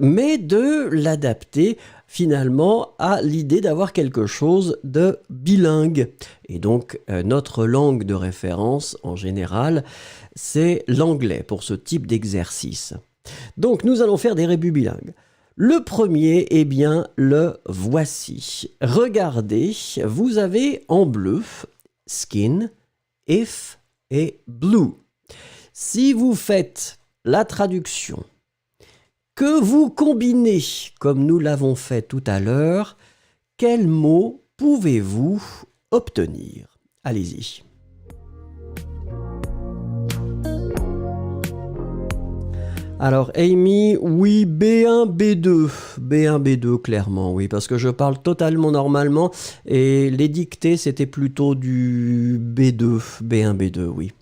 mais de l'adapter finalement à l'idée d'avoir quelque chose de bilingue. Et donc, notre langue de référence, en général, c'est l'anglais pour ce type d'exercice. Donc, nous allons faire des rébus bilingues. Le premier, eh bien, le voici. Regardez, vous avez en bleu skin, if et blue. Si vous faites la traduction, que vous combinez, comme nous l'avons fait tout à l'heure, quel mot pouvez-vous obtenir? Allez-y. Alors, Amy, oui, B1, B2. B1, B2, clairement, oui, parce que je parle totalement normalement et les dictées, c'était plutôt du B2, B1, B2, oui.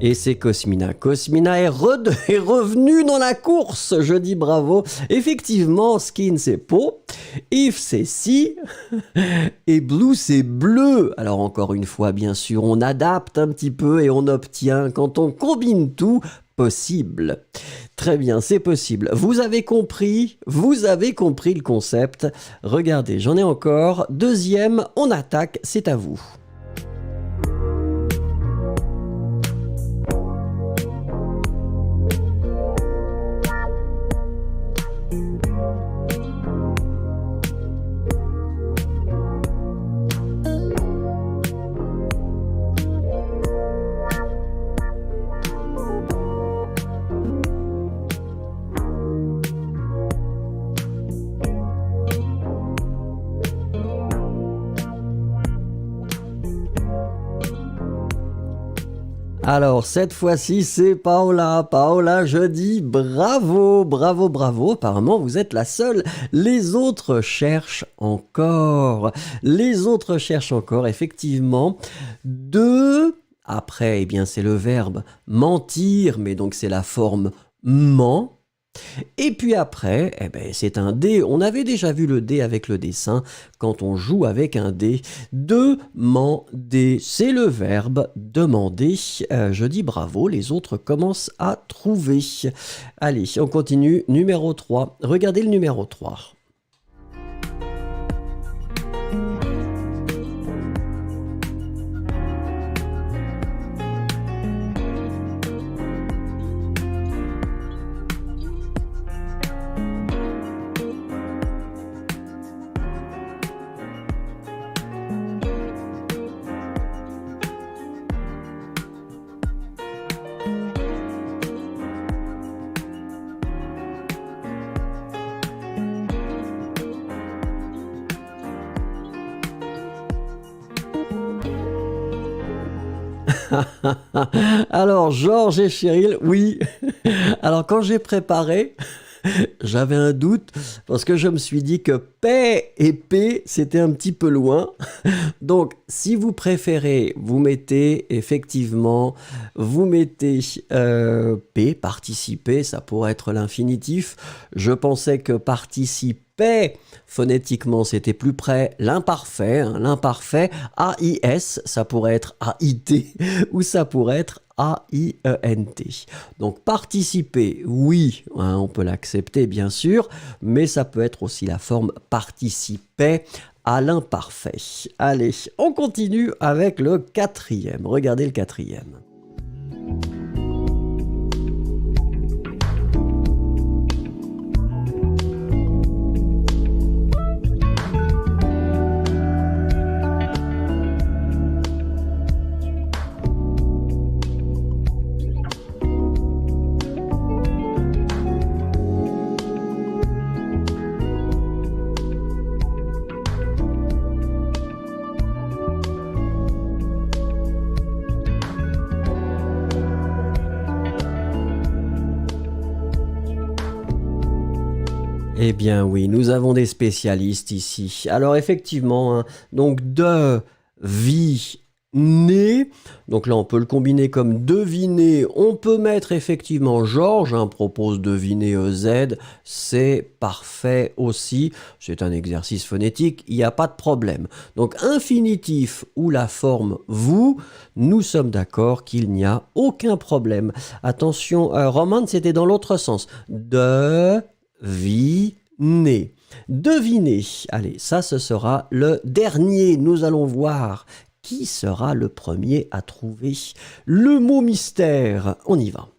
Et c'est Cosmina. Cosmina est revenue dans la course. Je dis bravo. Effectivement, skin c'est peau, if c'est si, et blue c'est bleu. Alors encore une fois, bien sûr, on adapte un petit peu et on obtient, quand on combine tout, possible. Très bien, c'est possible. Vous avez compris le concept. Regardez, j'en ai encore. Deuxième, on attaque, c'est à vous. Alors, cette fois-ci, c'est Paola. Paola, je dis bravo, bravo, bravo. Apparemment, vous êtes la seule. Les autres cherchent encore. Les autres cherchent encore, effectivement. Deux. Après, eh bien, c'est le verbe mentir, mais donc c'est la forme ment. Et puis après, eh ben, c'est un dé. On avait déjà vu le dé avec le dessin quand on joue avec un dé. Demander, c'est le verbe demander. Je dis bravo, les autres commencent à trouver. Allez, on continue. Numéro 3. Regardez le numéro 3. Alors, Georges et Cheryl, oui. Alors, quand j'ai préparé, j'avais un doute parce que je me suis dit que paix et P, c'était un petit peu loin. Donc, si vous préférez, vous mettez effectivement, vous mettez P, participer, ça pourrait être l'infinitif. Je pensais que participer, phonétiquement, c'était plus près l'imparfait. L'imparfait, AIS, ça pourrait être AIT ou ça pourrait être AIENT. Donc participer, oui, on peut l'accepter bien sûr, mais ça peut être aussi la forme participer à l'imparfait. Allez, on continue avec le 4e. Regardez le 4e. Eh bien oui, nous avons des spécialistes ici. Alors effectivement, donc deviner, donc là on peut le combiner comme deviner, on peut mettre effectivement Georges, propose deviner EZ, c'est parfait aussi, c'est un exercice phonétique, il n'y a pas de problème. Donc infinitif ou la forme vous, nous sommes d'accord qu'il n'y a aucun problème. Attention, Roman, c'était dans l'autre sens. Deviner. Deviner. Allez, ça, ce sera le dernier. Nous allons voir qui sera le premier à trouver le mot mystère. On y va.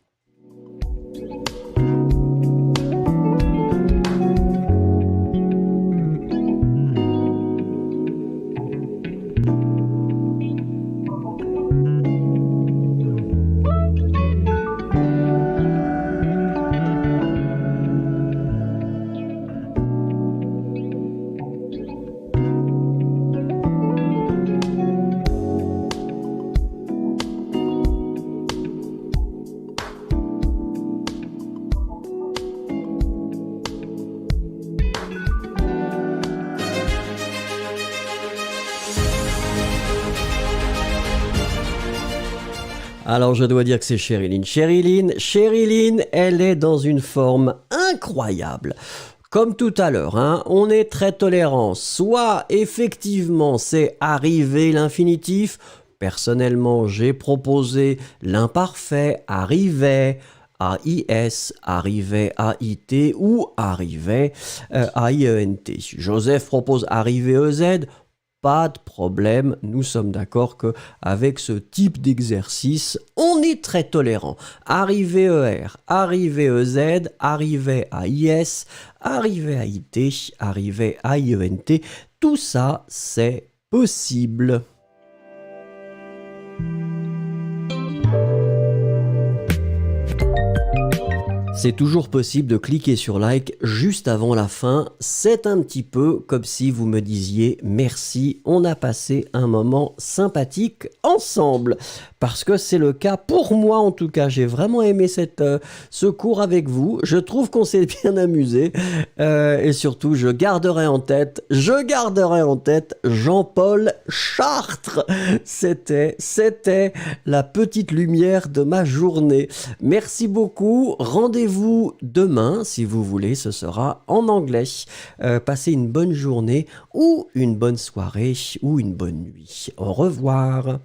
Alors je dois dire que c'est Cheryline. Cheryline, elle est dans une forme incroyable. Comme tout à l'heure, on est très tolérant. Soit effectivement c'est arrivé l'infinitif. Personnellement, j'ai proposé l'imparfait, arrivait, AIS, arrivait, AIT ou arrivait, AIENT. Joseph propose arriver EZ. Pas de problème, nous sommes d'accord qu'avec ce type d'exercice, on est très tolérant. Arrivé ER, arrivé EZ, arrivé AIS, arrivé AIT, arrivé AIENT, tout ça, c'est possible. C'est toujours possible de cliquer sur like juste avant la fin. C'est un petit peu comme si vous me disiez merci, on a passé un moment sympathique ensemble. Parce que c'est le cas pour moi en tout cas. J'ai vraiment aimé ce cours avec vous. Je trouve qu'on s'est bien amusé. Et surtout, je garderai en tête Jean-Paul Chartres. C'était la petite lumière de ma journée. Merci beaucoup. Rendez-vous Rendez-vous demain, si vous voulez, ce sera en anglais. Passez une bonne journée ou une bonne soirée ou une bonne nuit. Au revoir.